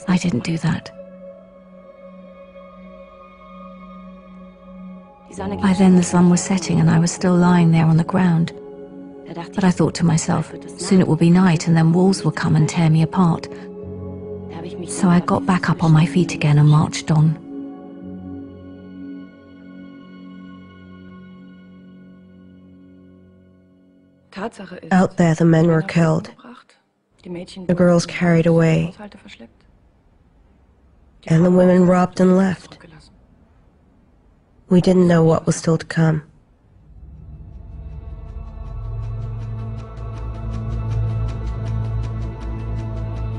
I didn't do that. By then the sun was setting and I was still lying there on the ground. But I thought to myself, soon it will be night and then wolves will come and tear me apart. So I got back up on my feet again and marched on. Out there the men were killed, the girls carried away, and the women robbed and left. We didn't know what was still to come.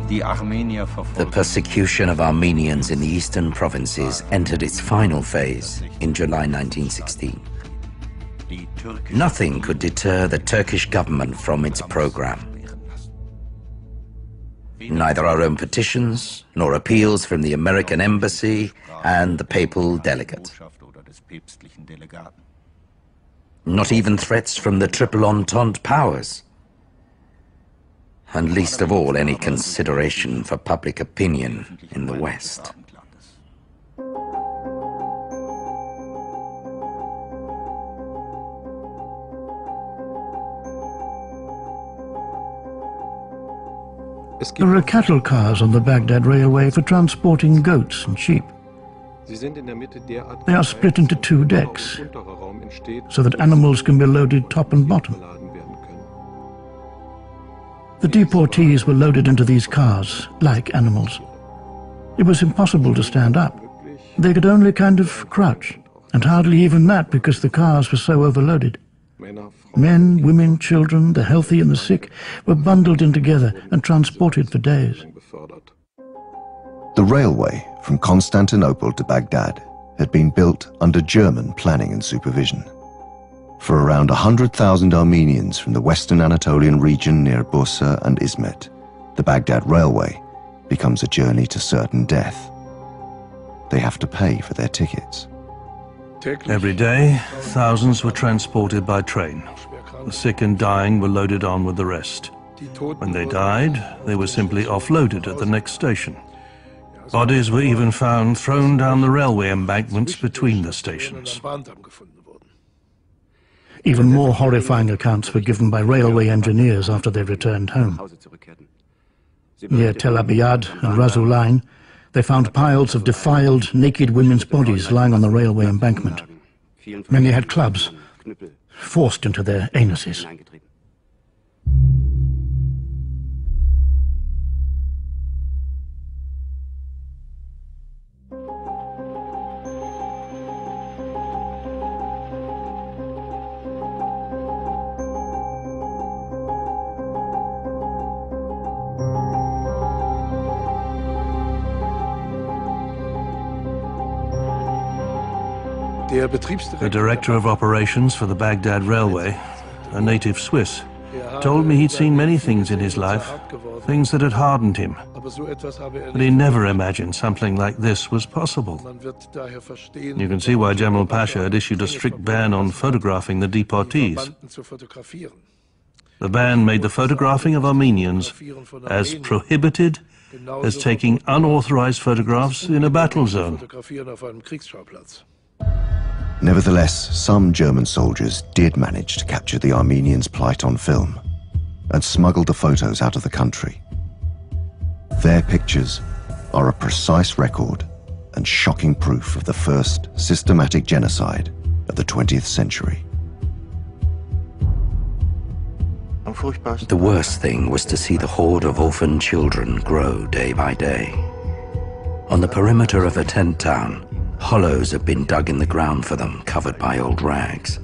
The persecution of Armenians in the eastern provinces entered its final phase in July 1916. Nothing could deter the Turkish government from its program. Neither our own petitions, nor appeals from the American embassy and the papal delegate. Not even threats from the Triple Entente powers. And least of all, any consideration for public opinion in the West. There are cattle cars on the Baghdad Railway for transporting goats and sheep. They are split into two decks, so that animals can be loaded top and bottom. The deportees were loaded into these cars, like animals. It was impossible to stand up. They could only kind of crouch, and hardly even that because the cars were so overloaded. Men, women, children, the healthy and the sick were bundled in together and transported for days. The railway from Constantinople to Baghdad had been built under German planning and supervision. For around 100,000 Armenians from the western Anatolian region near Bursa and Izmit, the Baghdad Railway becomes a journey to certain death. They have to pay for their tickets. Every day, thousands were transported by train. The sick and dying were loaded on with the rest. When they died, they were simply offloaded at the next station. Bodies were even found thrown down the railway embankments between the stations. Even more horrifying accounts were given by railway engineers after they returned home. Near Tel Abyad and Rasulain, they found piles of defiled, naked women's bodies lying on the railway embankment. Many had clubs forced into their anuses. The director of operations for the Baghdad Railway, a native Swiss, told me he'd seen many things in his life, things that had hardened him. But he never imagined something like this was possible. You can see why Jamal Pasha had issued a strict ban on photographing the deportees. The ban made the photographing of Armenians as prohibited as taking unauthorized photographs in a battle zone. Nevertheless, some German soldiers did manage to capture the Armenians' plight on film and smuggled the photos out of the country. Their pictures are a precise record and shocking proof of the first systematic genocide of the 20th century. The worst thing was to see the horde of orphan children grow day by day. On the perimeter of a tent town, hollows had been dug in the ground for them, covered by old rags.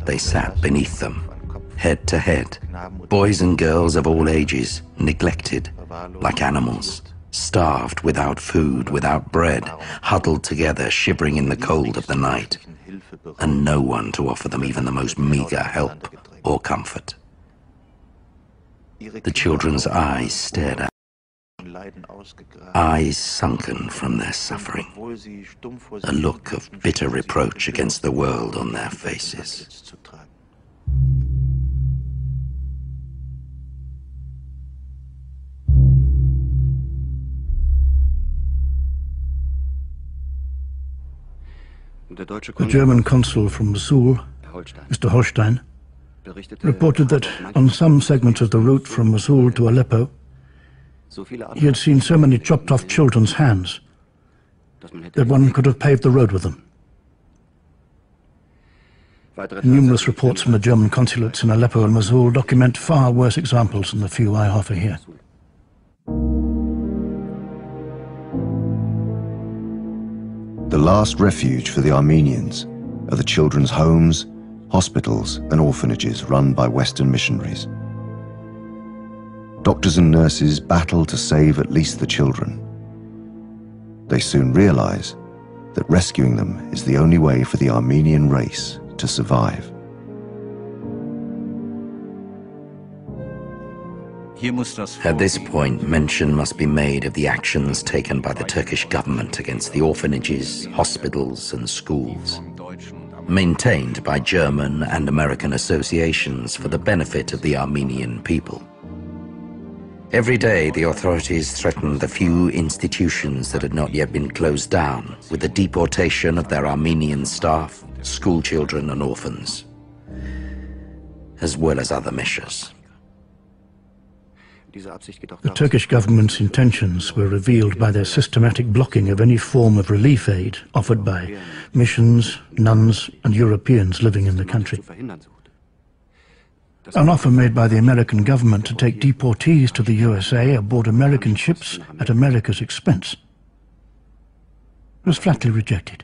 They sat beneath them, head to head, boys and girls of all ages, neglected, like animals, starved, without food, without bread, huddled together, shivering in the cold of the night, and no one to offer them even the most meager help or comfort. The children's eyes stared out, eyes sunken from their suffering, a look of bitter reproach against the world on their faces. The German consul from Mosul, Mr. Holstein, reported that on some segments of the route from Mosul to Aleppo, he had seen so many chopped-off children's hands that one could have paved the road with them. Numerous reports from the German consulates in Aleppo and Mosul document far worse examples than the few I offer here. The last refuge for the Armenians are the children's homes, hospitals and orphanages run by Western missionaries. Doctors and nurses battle to save at least the children. They soon realize that rescuing them is the only way for the Armenian race to survive. At this point, mention must be made of the actions taken by the Turkish government against the orphanages, hospitals and schools, maintained by German and American associations for the benefit of the Armenian people. Every day, the authorities threatened the few institutions that had not yet been closed down with the deportation of their Armenian staff, school children and orphans, as well as other measures. The Turkish government's intentions were revealed by their systematic blocking of any form of relief aid offered by missions, nuns and Europeans living in the country. An offer made by the American government to take deportees to the USA aboard American ships at America's expense was flatly rejected.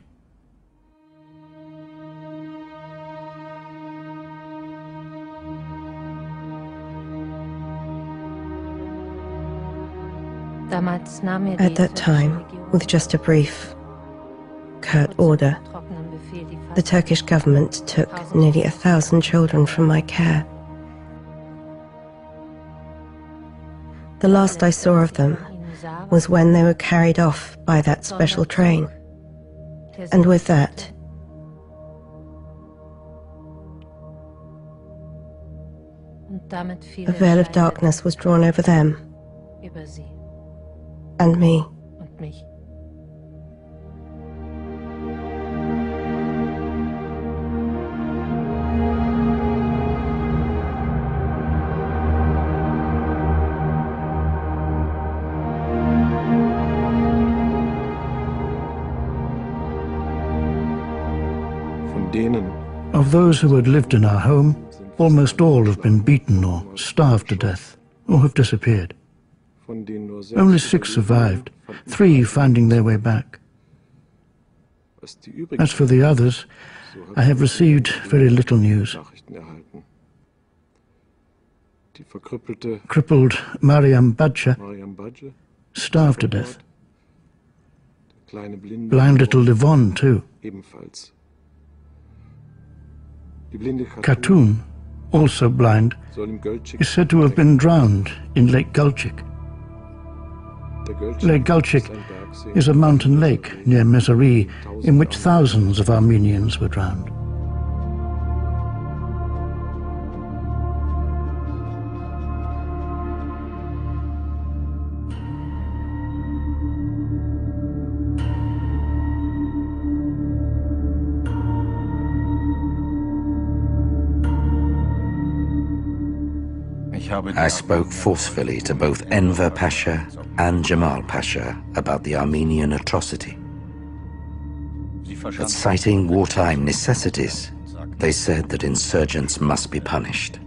At that time, with just a brief, curt order, the Turkish government took nearly 1,000 children from my care. The last I saw of them was when they were carried off by that special train. And with that, a veil of darkness was drawn over them and me. Of those who had lived in our home, almost all have been beaten or starved to death, or have disappeared. Only 6 survived, 3 finding their way back. As for the others, I have received very little news. Crippled Mariam Badja starved to death. Blind little Livon too. Khatun, also blind, is said to have been drowned in Lake Gulchik. Lake Gulchik is a mountain lake near Mezari in which thousands of Armenians were drowned. I spoke forcefully to both Enver Pasha and Jamal Pasha about the Armenian atrocity. But citing wartime necessities, they said that insurgents must be punished.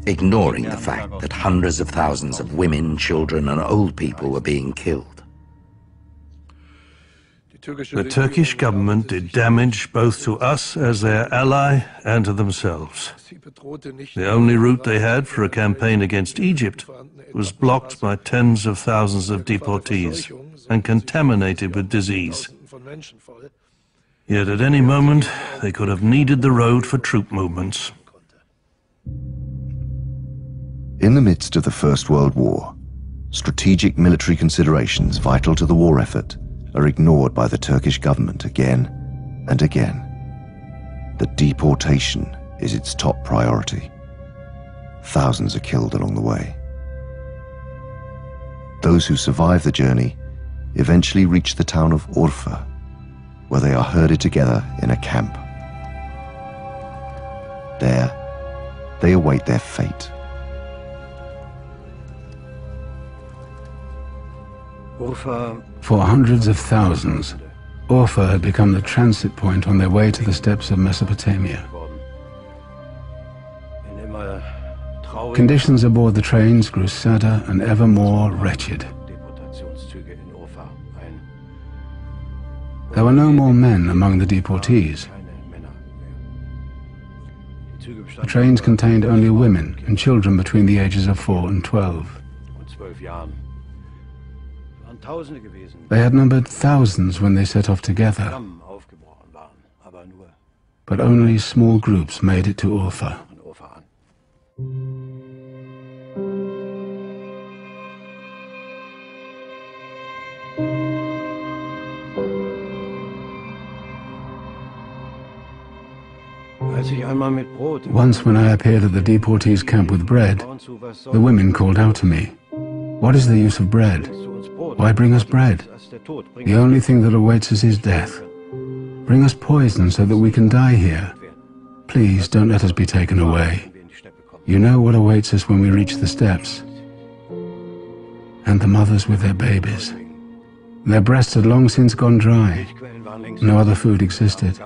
ignoring the fact that hundreds of thousands of women, children, and old people were being killed. The Turkish government did damage both to us as their ally and to themselves. The only route they had for a campaign against Egypt was blocked by tens of thousands of deportees and contaminated with disease. Yet at any moment, they could have needed the road for troop movements. In the midst of the First World War, strategic military considerations vital to the war effort are ignored by the Turkish government again and again. The deportation is its top priority. Thousands are killed along the way. Those who survive the journey eventually reach the town of Urfa, where they are herded together in a camp. There, they await their fate. For hundreds of thousands, Urfa had become the transit point on their way to the steppes of Mesopotamia. Conditions aboard the trains grew sadder and ever more wretched. There were no more men among the deportees. The trains contained only women and children between the ages of 4 and 12. They had numbered thousands when they set off together, but only small groups made it to Urfa. Once when I appeared at the deportees' camp with bread, the women called out to me, "What is the use of bread? Why bring us bread? The only thing that awaits us is death. Bring us poison so that we can die here. Please don't let us be taken away. You know what awaits us when we reach the steppes." And the mothers with their babies. Their breasts had long since gone dry. No other food existed.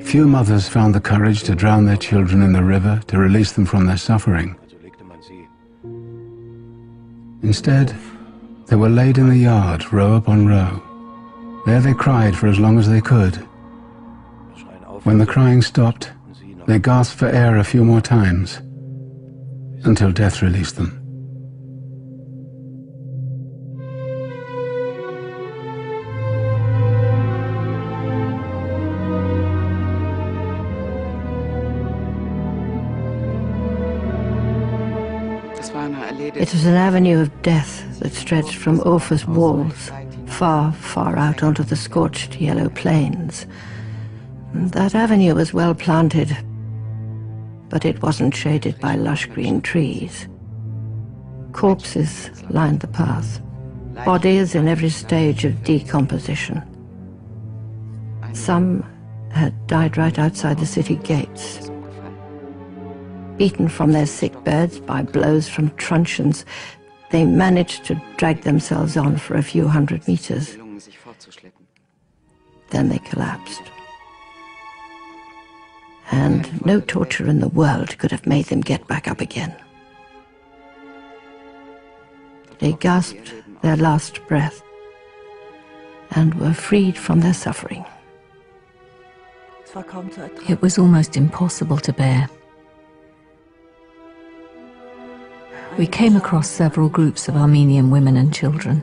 Few mothers found the courage to drown their children in the river to release them from their suffering. Instead, they were laid in the yard, row upon row. There they cried for as long as they could. When the crying stopped, they gasped for air a few more times, until death released them. It was an avenue of death that stretched from Urfa's walls, far, far out onto the scorched yellow plains. That avenue was well planted, but it wasn't shaded by lush green trees. Corpses lined the path, bodies in every stage of decomposition. Some had died right outside the city gates. Beaten from their sick beds by blows from truncheons, they managed to drag themselves on for a few hundred meters. Then they collapsed. And no torture in the world could have made them get back up again. They gasped their last breath and were freed from their suffering. It was almost impossible to bear. We came across several groups of Armenian women and children.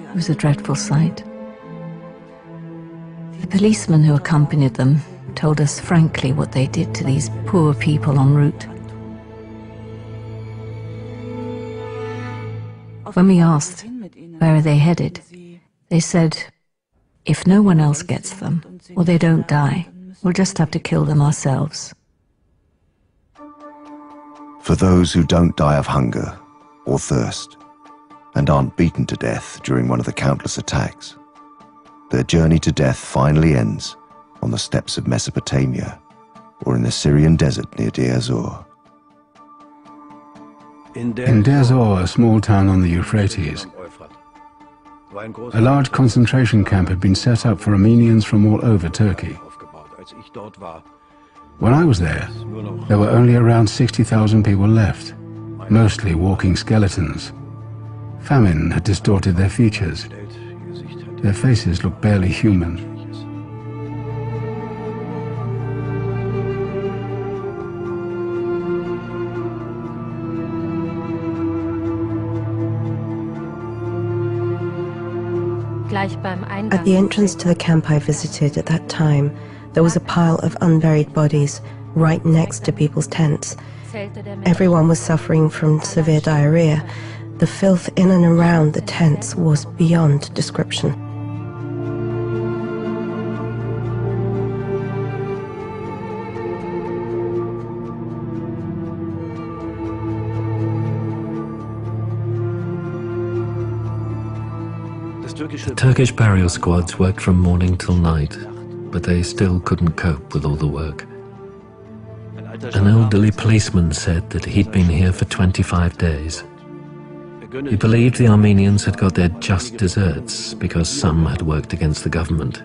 It was a dreadful sight. The policemen who accompanied them told us frankly what they did to these poor people en route. When we asked, where are they headed, they said, if no one else gets them, or they don't die, we'll just have to kill them ourselves. For those who don't die of hunger or thirst and aren't beaten to death during one of the countless attacks, their journey to death finally ends on the steppes of Mesopotamia or in the Syrian desert near Deir ez-Zor. In Deir ez-Zor, a small town on the Euphrates, a large concentration camp had been set up for Armenians from all over Turkey. When I was there were only around 60,000 people left, mostly walking skeletons. Famine had distorted their features. Their faces looked barely human. At the entrance to the camp I visited at that time, there was a pile of unburied bodies right next to people's tents. Everyone was suffering from severe diarrhea. The filth in and around the tents was beyond description. The Turkish burial squads worked from morning till night, but they still couldn't cope with all the work. An elderly policeman said that he'd been here for 25 days. He believed the Armenians had got their just deserts because some had worked against the government.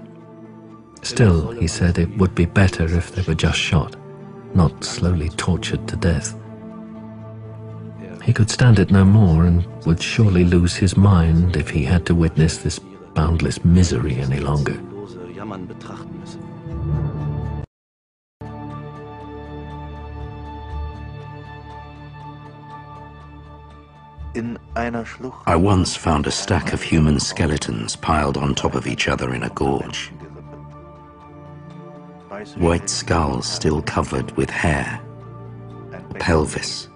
Still, he said it would be better if they were just shot, not slowly tortured to death. He could stand it no more and would surely lose his mind if he had to witness this boundless misery any longer. I once found a stack of human skeletons piled on top of each other in a gorge. White skulls still covered with hair, a pelvis,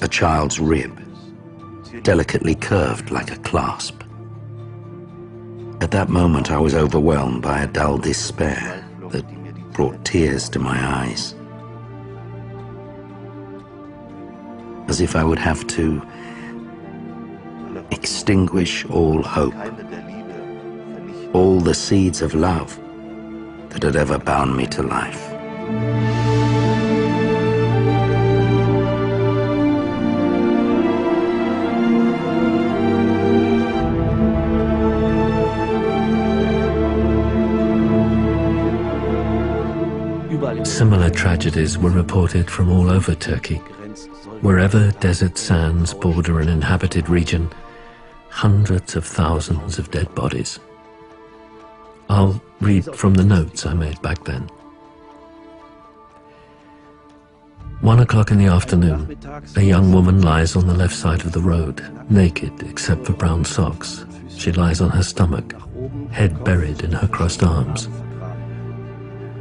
a child's rib, delicately curved like a clasp. At that moment I was overwhelmed by a dull despair that brought tears to my eyes. As if I would have to extinguish all hope, all the seeds of love that had ever bound me to life. Similar tragedies were reported from all over Turkey. Wherever desert sands border an inhabited region, hundreds of thousands of dead bodies. I'll read from the notes I made back then. 1 o'clock in the afternoon, a young woman lies on the left side of the road, naked except for brown socks. She lies on her stomach, head buried in her crossed arms.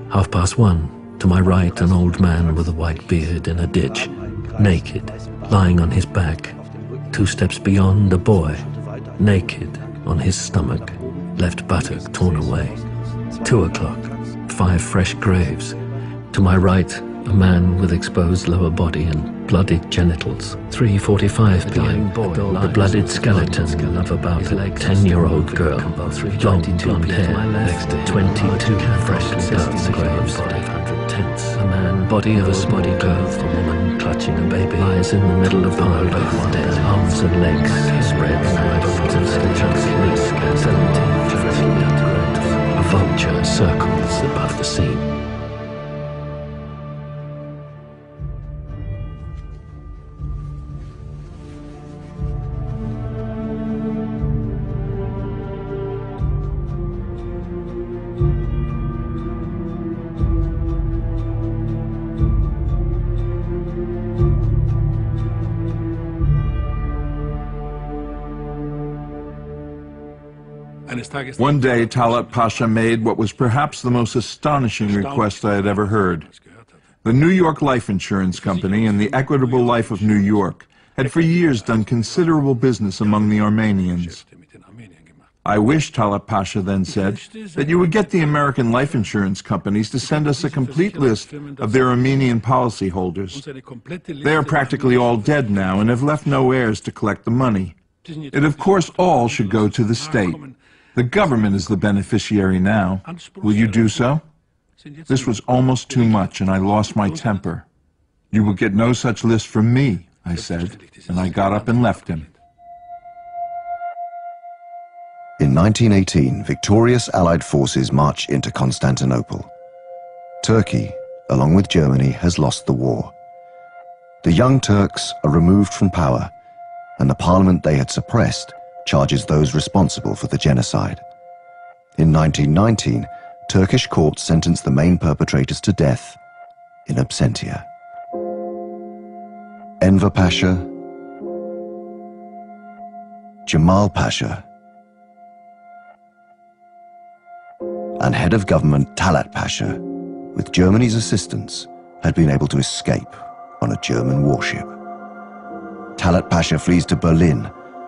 1:30, to my right, an old man with a white beard in a ditch, naked, lying on his back. 2 steps beyond, a boy, naked, on his stomach, left buttock torn away. 2 o'clock, 5 fresh graves. To my right, a man with exposed lower body and bloodied genitals. 3:45 p.m. The bloodied skeleton of about a 10-year-old girl, long blonde hair, next to 22 freshly dug graves. A man, body of a small girl, a woman clutching a baby, lies in the middle of the road, dead, arms and legs spread wide open, 17 freshly dug graves. A vulture circles above the scene. One day, Talat Pasha made what was perhaps the most astonishing request I had ever heard. The New York Life Insurance Company and the Equitable Life of New York had for years done considerable business among the Armenians. I wish, Talat Pasha then said, that you would get the American life insurance companies to send us a complete list of their Armenian policyholders. They are practically all dead now and have left no heirs to collect the money. It, of course, all should go to the state. The government is the beneficiary now. Will you do so? This was almost too much, and I lost my temper. You will get no such list from me, I said, and I got up and left him. In 1918, victorious Allied forces marched into Constantinople. Turkey, along with Germany, has lost the war. The Young Turks are removed from power, and the parliament they had suppressed charges those responsible for the genocide. In 1919, Turkish courts sentenced the main perpetrators to death in absentia. Enver Pasha, Jamal Pasha, and head of government Talat Pasha, with Germany's assistance, had been able to escape on a German warship. Talat Pasha flees to Berlin,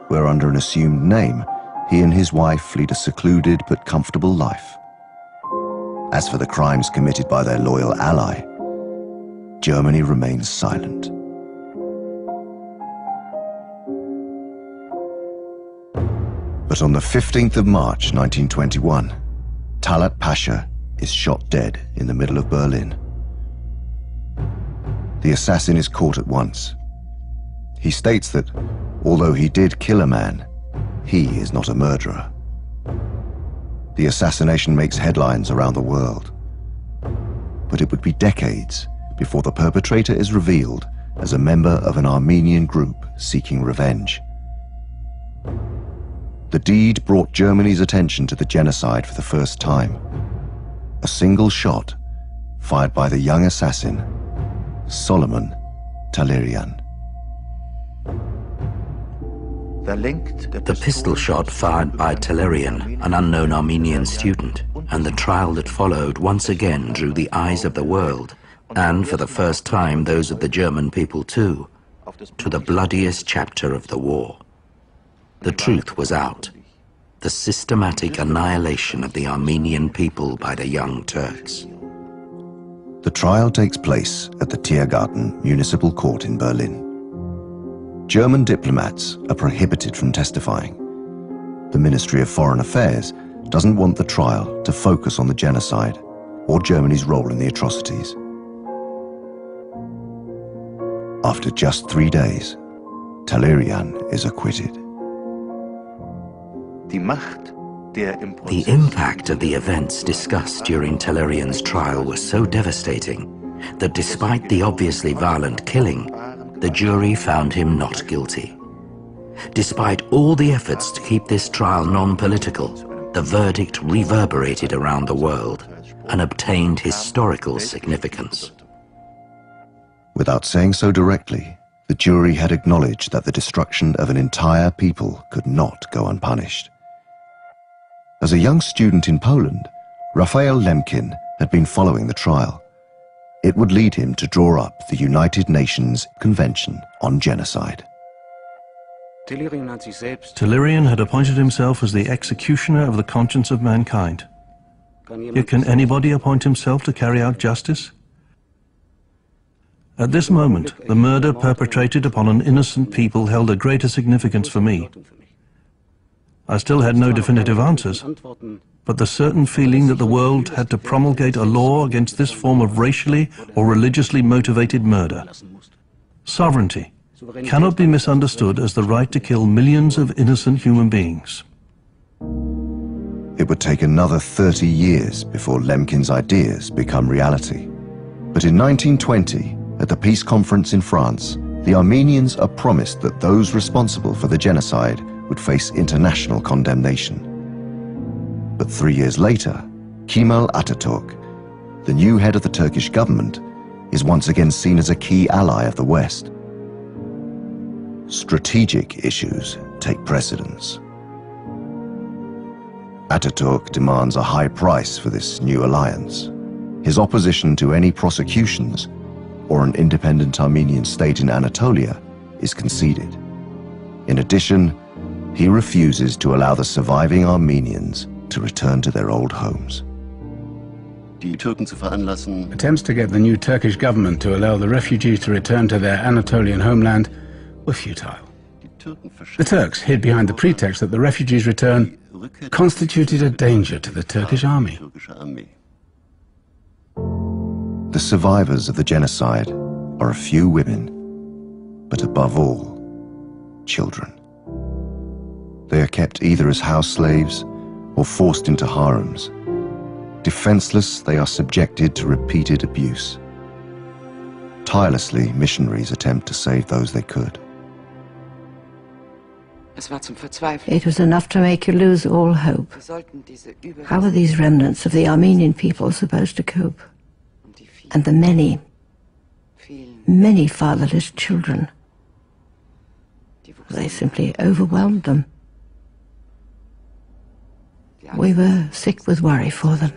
where under an assumed name, he and his wife lead a secluded but comfortable life. As for the crimes committed by their loyal ally, Germany remains silent. But on the 15th of March 1921, Talat Pasha is shot dead in the middle of Berlin. The assassin is caught at once. He states that, although he did kill a man, he is not a murderer. The assassination makes headlines around the world. But it would be decades before the perpetrator is revealed as a member of an Armenian group seeking revenge. The deed brought Germany's attention to the genocide for the first time. A single shot fired by the young assassin, Solomon Talerian. The pistol shot fired by Talerian, an unknown Armenian student, and the trial that followed once again drew the eyes of the world, and for the first time those of the German people too, to the bloodiest chapter of the war. The truth was out. The systematic annihilation of the Armenian people by the Young Turks. The trial takes place at the Tiergarten Municipal Court in Berlin. German diplomats are prohibited from testifying. The Ministry of Foreign Affairs doesn't want the trial to focus on the genocide or Germany's role in the atrocities. After just 3 days, Talerian is acquitted. The impact of the events discussed during Talerian's trial was so devastating that despite the obviously violent killing, the jury found him not guilty. Despite all the efforts to keep this trial non-political, the verdict reverberated around the world and obtained historical significance. Without saying so directly, the jury had acknowledged that the destruction of an entire people could not go unpunished. As a young student in Poland, Raphael Lemkin had been following the trial. It would lead him to draw up the United Nations Convention on Genocide. Talerian had appointed himself as the executioner of the conscience of mankind. Yet can anybody appoint himself to carry out justice? At this moment, the murder perpetrated upon an innocent people held a greater significance for me. I still had no definitive answers, but the certain feeling that the world had to promulgate a law against this form of racially or religiously motivated murder. Sovereignty cannot be misunderstood as the right to kill millions of innocent human beings. It would take another 30 years before Lemkin's ideas become reality. But in 1920, at the peace conference in France, the Armenians are promised that those responsible for the genocide would face international condemnation. But 3 years later, Kemal Atatürk, the new head of the Turkish government, is once again seen as a key ally of the West. Strategic issues take precedence. Atatürk demands a high price for this new alliance. His opposition to any prosecutions or an independent Armenian state in Anatolia is conceded. In addition, he refuses to allow the surviving Armenians to return to their old homes. Attempts to get the new Turkish government to allow the refugees to return to their Anatolian homeland were futile. The Turks hid behind the pretext that the refugees' return constituted a danger to the Turkish army. The survivors of the genocide are a few women, but above all, children. They are kept either as house slaves or forced into harems. Defenseless, they are subjected to repeated abuse. Tirelessly, missionaries attempt to save those they could. It was enough to make you lose all hope. How were these remnants of the Armenian people supposed to cope? And the many, many fatherless children. They simply overwhelmed them. We were sick with worry for them.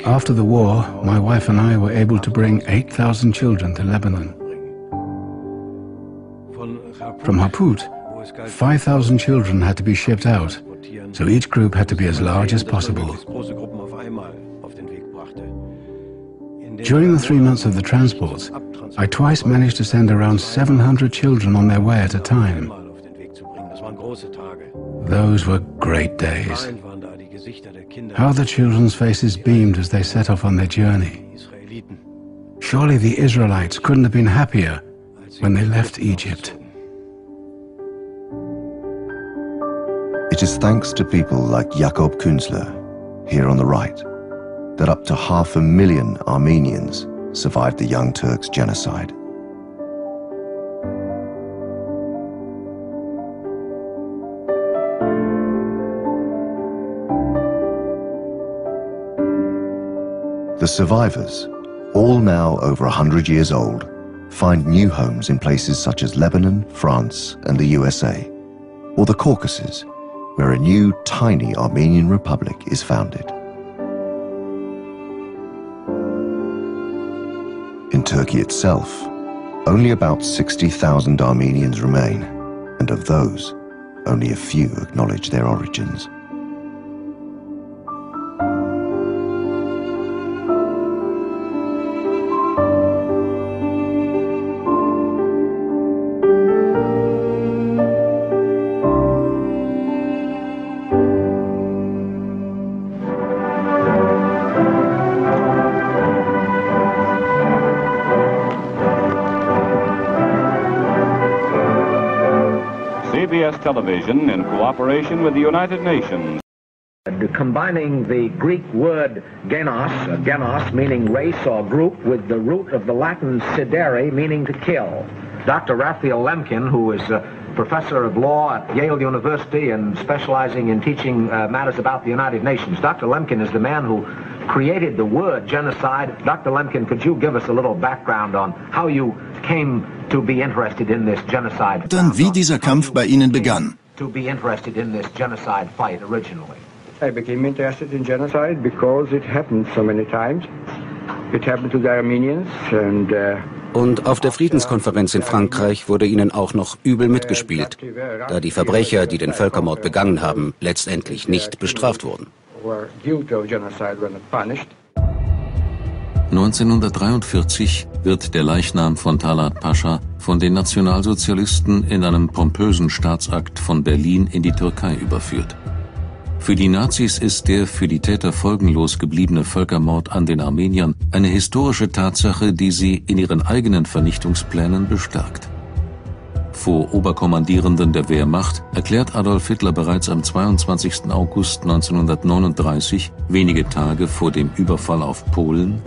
After the war, my wife and I were able to bring 8,000 children to Lebanon. From Harput, 5,000 children had to be shipped out, so each group had to be as large as possible. During the 3 months of the transports, I twice managed to send around 700 children on their way at a time. Those were great days. How the children's faces beamed as they set off on their journey. Surely the Israelites couldn't have been happier when they left Egypt. It is thanks to people like Jakob Künzler, here on the right, that up to 500,000 Armenians survived the Young Turks genocide. The survivors, all now over 100 years old, find new homes in places such as Lebanon, France, and the USA, or the Caucasus, where a new, tiny Armenian republic is founded. In Turkey itself, only about 60,000 Armenians remain, and of those, only a few acknowledge their origins. CBS Television, in cooperation with the United Nations. Combining the Greek word genos meaning race or group, with the root of the Latin sidere meaning to kill. Dr. Raphael Lemkin, who is a professor of law at Yale University and specializing in teaching matters about the United Nations. Dr. Lemkin is the man who created the word genocide. Dr. Lemkin, could you give us a little background on how you came to be interested in this genocide? Dann, wie dieser Kampf bei Ihnen begann. To be interested in this genocide fight originally. I became interested in genocide because it happened so many times. It happened to the Armenians Und auf der Friedenskonferenz in Frankreich wurde ihnen auch noch übel mitgespielt, da die Verbrecher, die den Völkermord begangen haben, letztendlich nicht bestraft wurden. 1943 wird der Leichnam von Talat Pascha von den Nationalsozialisten in einem pompösen Staatsakt von Berlin in die Türkei überführt. Für die Nazis ist der für die Täter folgenlos gebliebene Völkermord an den Armeniern eine historische Tatsache, die sie in ihren eigenen Vernichtungsplänen bestärkt. Vor Oberkommandierenden der Wehrmacht erklärt Adolf Hitler bereits am 22. August 1939, wenige Tage vor dem Überfall auf Polen: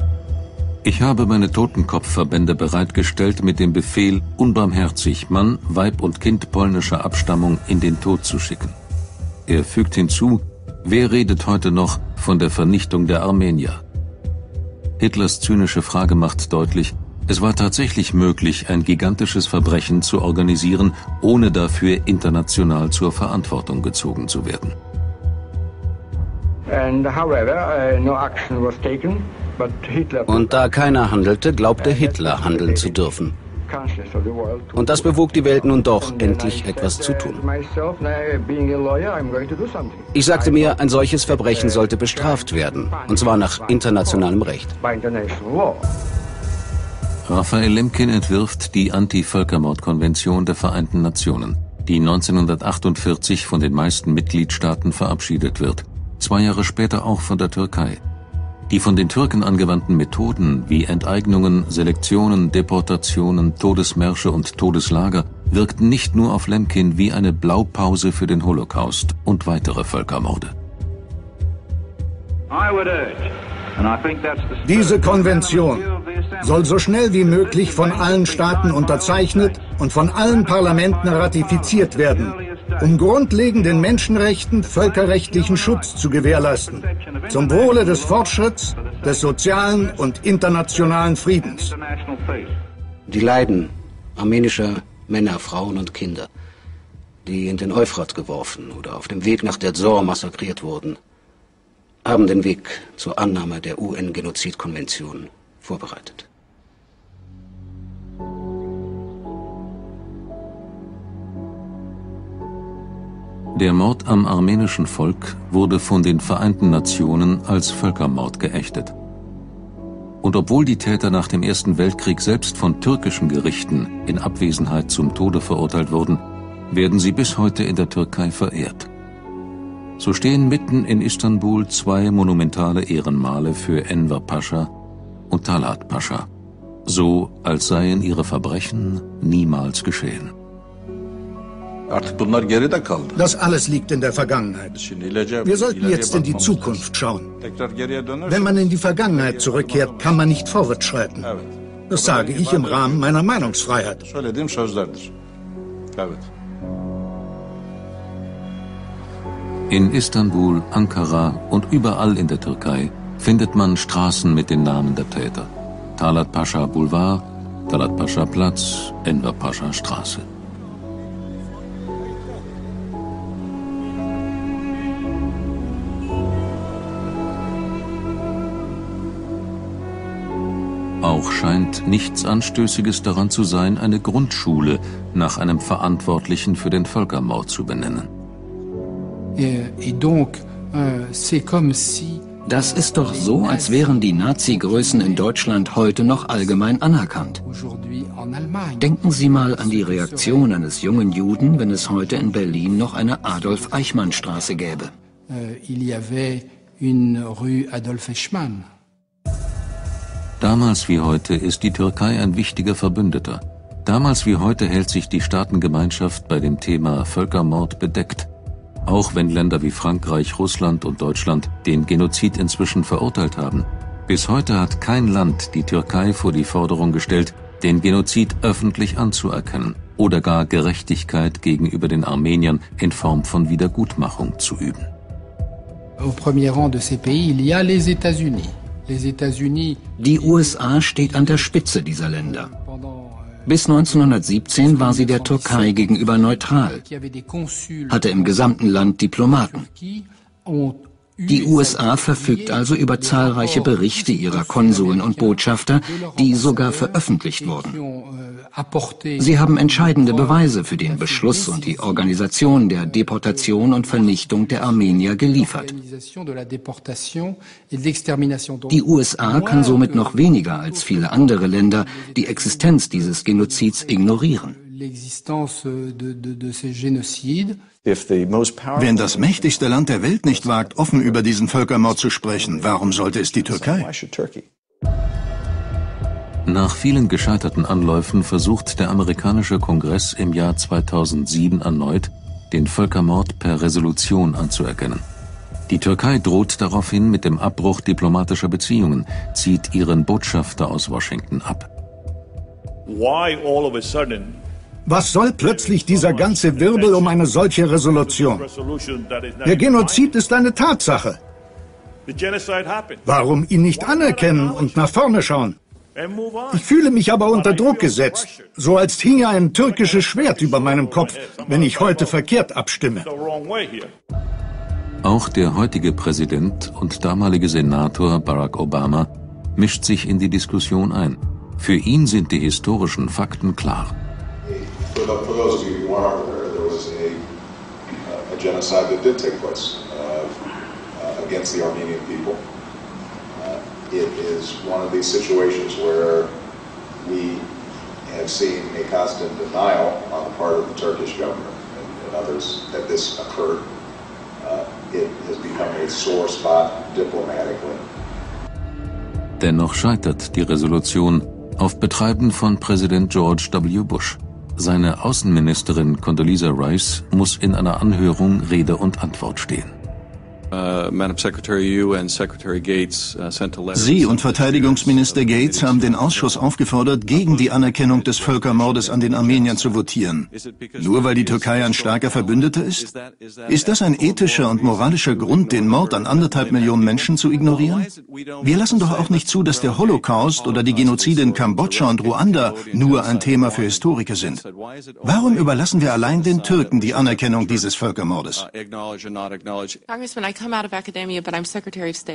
Ich habe meine Totenkopfverbände bereitgestellt mit dem Befehl, unbarmherzig Mann, Weib und Kind polnischer Abstammung in den Tod zu schicken. Er fügt hinzu: Wer redet heute noch von der Vernichtung der Armenier? Hitlers zynische Frage macht deutlich, es war tatsächlich möglich, ein gigantisches Verbrechen zu organisieren, ohne dafür international zur Verantwortung gezogen zu werden. Und da keiner handelte, glaubte Hitler handeln zu dürfen. Und das bewog die Welt nun doch, endlich etwas zu tun. Ich sagte mir, ein solches Verbrechen sollte bestraft werden, und zwar nach internationalem Recht. Raphael Lemkin entwirft die Anti-Völkermord-Konvention der Vereinten Nationen, die 1948 von den meisten Mitgliedstaaten verabschiedet wird, 2 Jahre später auch von der Türkei. Die von den Türken angewandten Methoden wie Enteignungen, Selektionen, Deportationen, Todesmärsche und Todeslager wirkten nicht nur auf Lemkin wie eine Blaupause für den Holocaust und weitere Völkermorde. Diese Konvention soll so schnell wie möglich von allen Staaten unterzeichnet und von allen Parlamenten ratifiziert werden, um grundlegenden Menschenrechten völkerrechtlichen Schutz zu gewährleisten, zum Wohle des Fortschritts, des sozialen und internationalen Friedens. Die Leiden armenischer Männer, Frauen und Kinder, die in den Euphrat geworfen oder auf dem Weg nach der Zor massakriert wurden, haben den Weg zur Annahme der UN-Genozidkonvention vorbereitet. Der Mord am armenischen Volk wurde von den Vereinten Nationen als Völkermord geächtet. Und obwohl die Täter nach dem Ersten Weltkrieg selbst von türkischen Gerichten in Abwesenheit zum Tode verurteilt wurden, werden sie bis heute in der Türkei verehrt. So stehen mitten in Istanbul zwei monumentale Ehrenmale für Enver Pascha und Talat Pascha, so als seien ihre Verbrechen niemals geschehen. Das alles liegt in der Vergangenheit. Wir sollten jetzt in die Zukunft schauen. Wenn man in die Vergangenheit zurückkehrt, kann man nicht vorwärts schreiten. Das sage ich im Rahmen meiner Meinungsfreiheit. In Istanbul, Ankara und überall in der Türkei findet man Straßen mit den Namen der Täter. Talat Pascha Boulevard, Talat Pascha Platz, Enver Pascha Straße. Auch scheint nichts Anstößiges daran zu sein, eine Grundschule nach einem Verantwortlichen für den Völkermord zu benennen. Das ist doch so, als wären die Nazi-Größen in Deutschland heute noch allgemein anerkannt. Denken Sie mal an die Reaktion eines jungen Juden, wenn es heute in Berlin noch eine Adolf-Eichmann-Straße gäbe. Damals wie heute ist die Türkei ein wichtiger Verbündeter. Damals wie heute hält sich die Staatengemeinschaft bei dem Thema Völkermord bedeckt. Auch wenn Länder wie Frankreich, Russland und Deutschland den Genozid inzwischen verurteilt haben. Bis heute hat kein Land die Türkei vor die Forderung gestellt, den Genozid öffentlich anzuerkennen oder gar Gerechtigkeit gegenüber den Armeniern in Form von Wiedergutmachung zu üben. Au premier rang de ces pays, il y a les États-Unis. Die USA steht an der Spitze dieser Länder. Bis 1917 war sie der Türkei gegenüber neutral, hatte im gesamten Land Diplomaten. Die USA verfügt also über zahlreiche Berichte ihrer Konsuln und Botschafter, die sogar veröffentlicht wurden. Sie haben entscheidende Beweise für den Beschluss und die Organisation der Deportation und Vernichtung der Armenier geliefert. Die USA kann somit noch weniger als viele andere Länder die Existenz dieses Genozids ignorieren. Wenn das mächtigste Land der Welt nicht wagt, offen über diesen Völkermord zu sprechen, warum sollte es die Türkei? Nach vielen gescheiterten Anläufen versucht der amerikanische Kongress im Jahr 2007 erneut, den Völkermord per Resolution anzuerkennen. Die Türkei droht daraufhin mit dem Abbruch diplomatischer Beziehungen, zieht ihren Botschafter aus Washington ab. Was soll plötzlich dieser ganze Wirbel um eine solche Resolution? Der Genozid ist eine Tatsache. Warum ihn nicht anerkennen und nach vorne schauen? Ich fühle mich aber unter Druck gesetzt, so als hinge ein türkisches Schwert über meinem Kopf, wenn ich heute verkehrt abstimme. Auch der heutige Präsident und damalige Senator Barack Obama mischt sich in die Diskussion ein. Für ihn sind die historischen Fakten klar. For those of you who aren't aware, there was a genocide that did take place against the Armenian people. It is one of these situations where we have seen a constant denial on the part of the Turkish government and others that this occurred. It has become a sore spot diplomatically. Dennoch scheitert die Resolution auf Betreiben von Präsident George W. Bush. Seine Außenministerin Condoleezza Rice muss in einer Anhörung Rede und Antwort stehen. Sie und Verteidigungsminister Gates haben den Ausschuss aufgefordert, gegen die Anerkennung des Völkermordes an den Armeniern zu votieren. Nur weil die Türkei ein starker Verbündeter ist? Ist das ein ethischer und moralischer Grund, den Mord an 1,5 Millionen Menschen zu ignorieren? Wir lassen doch auch nicht zu, dass der Holocaust oder die Genozide in Kambodscha und Ruanda nur ein Thema für Historiker sind. Warum überlassen wir allein den Türken die Anerkennung dieses Völkermordes?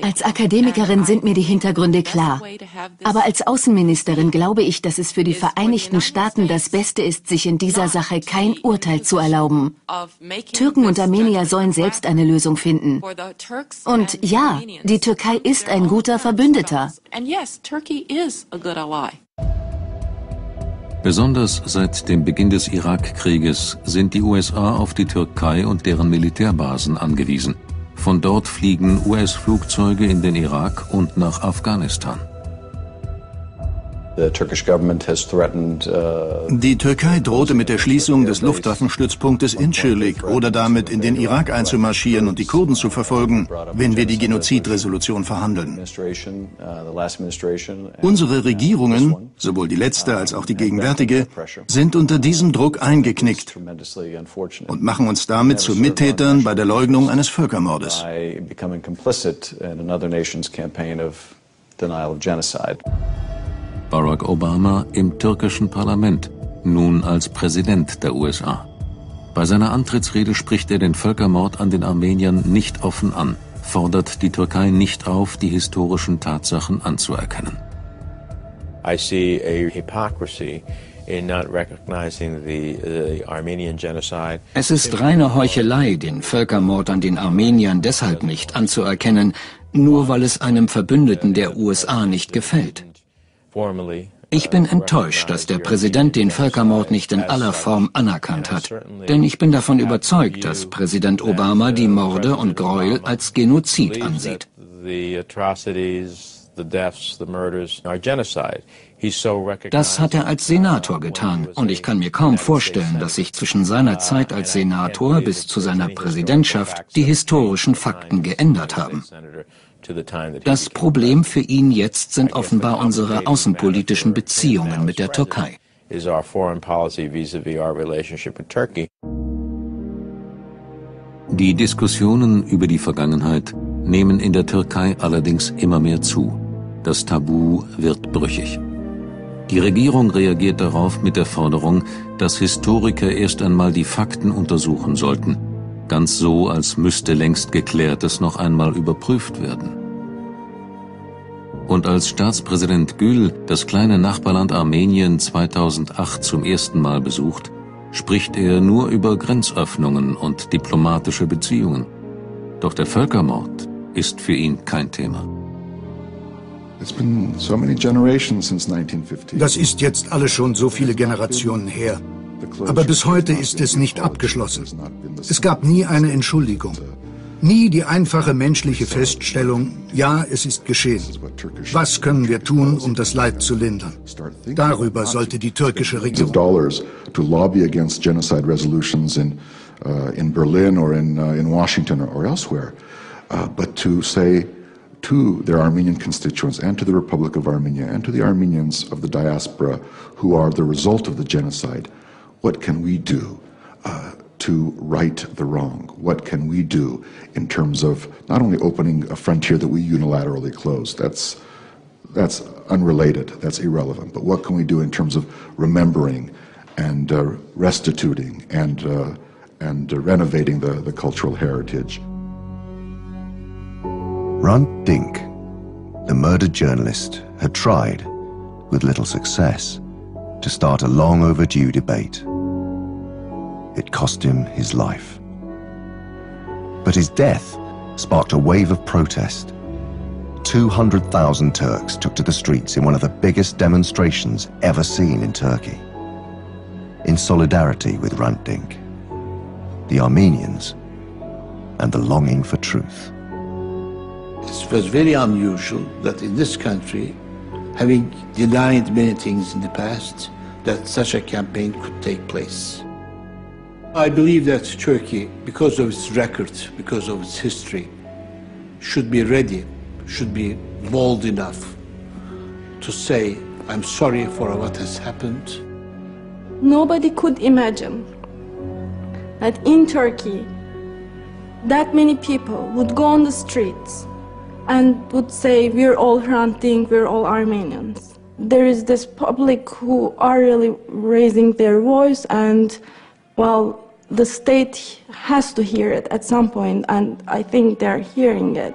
Als Akademikerin sind mir die Hintergründe klar. Aber als Außenministerin glaube ich, dass es für die Vereinigten Staaten das Beste ist, sich in dieser Sache kein Urteil zu erlauben. Türken und Armenier sollen selbst eine Lösung finden. Und ja, die Türkei ist ein guter Verbündeter. Besonders seit dem Beginn des Irakkrieges sind die USA auf die Türkei und deren Militärbasen angewiesen. Von dort fliegen US-Flugzeuge in den Irak und nach Afghanistan. Die Türkei drohte mit der Schließung des Luftwaffenstützpunktes Incirlik oder damit in den Irak einzumarschieren und die Kurden zu verfolgen, wenn wir die Genozidresolution verhandeln. Unsere Regierungen, sowohl die letzte als auch die gegenwärtige, sind unter diesem Druck eingeknickt und machen uns damit zu Mittätern bei der Leugnung eines Völkermordes. Barack Obama im türkischen Parlament, nun als Präsident der USA. Bei seiner Antrittsrede spricht er den Völkermord an den Armeniern nicht offen an, fordert die Türkei nicht auf, die historischen Tatsachen anzuerkennen. I see a hypocrisy in not recognizing the Armenian genocide. Es ist reine Heuchelei, den Völkermord an den Armeniern deshalb nicht anzuerkennen, nur weil es einem Verbündeten der USA nicht gefällt. Ich bin enttäuscht, dass der Präsident den Völkermord nicht in aller Form anerkannt hat. Denn ich bin davon überzeugt, dass Präsident Obama die Morde und Gräuel als Genozid ansieht. Das hat er als Senator getan, und ich kann mir kaum vorstellen, dass sich zwischen seiner Zeit als Senator bis zu seiner Präsidentschaft die historischen Fakten geändert haben. Das Problem für ihn jetzt sind offenbar unsere außenpolitischen Beziehungen mit der Türkei. Die Diskussionen über die Vergangenheit nehmen in der Türkei allerdings immer mehr zu. Das Tabu wird brüchig. Die Regierung reagiert darauf mit der Forderung, dass Historiker erst einmal die Fakten untersuchen sollten. Ganz so, als müsste längst Geklärtes noch einmal überprüft werden. Und als Staatspräsident Gül das kleine Nachbarland Armenien 2008 zum ersten Mal besucht, spricht er nur über Grenzöffnungen und diplomatische Beziehungen. Doch der Völkermord ist für ihn kein Thema. Das ist jetzt alles schon so viele Generationen her. Aber bis heute ist es nicht abgeschlossen. Es gab nie eine Entschuldigung. Nie die einfache menschliche Feststellung, ja, es ist geschehen. Was können wir tun, um das Leid zu lindern? Darüber sollte die türkische Regierung to lobby against genocide resolutions in Berlin or in Washington or elsewhere, but to say to their Armenian constituents and to the Republic of Armenia and to the Armenians of the diaspora who are the result of the genocide, what can we do to right the wrong? What can we do in terms of not only opening a frontier that we unilaterally closed, that's unrelated, that's irrelevant, but what can we do in terms of remembering and restituting and renovating the cultural heritage? Hrant Dink, the murdered journalist, had tried, with little success, to start a long overdue debate. It cost him his life. But his death sparked a wave of protest. 200,000 Turks took to the streets in one of the biggest demonstrations ever seen in Turkey. In solidarity with Hrant Dink, the Armenians, and the longing for truth. Es It was very unusual that in this country, having denied many things in the past, that such a campaign could take place. I believe that Turkey, because of its record, because of its history, should be ready, should be bold enough to say, I'm sorry for what has happened. Nobody could imagine that in Turkey, that many people would go on the streets and would say, we're all Hrant Dink, we're all Armenians. There is this public who are really raising their voice, and well, the state has to hear it at some point, and I think they're hearing it.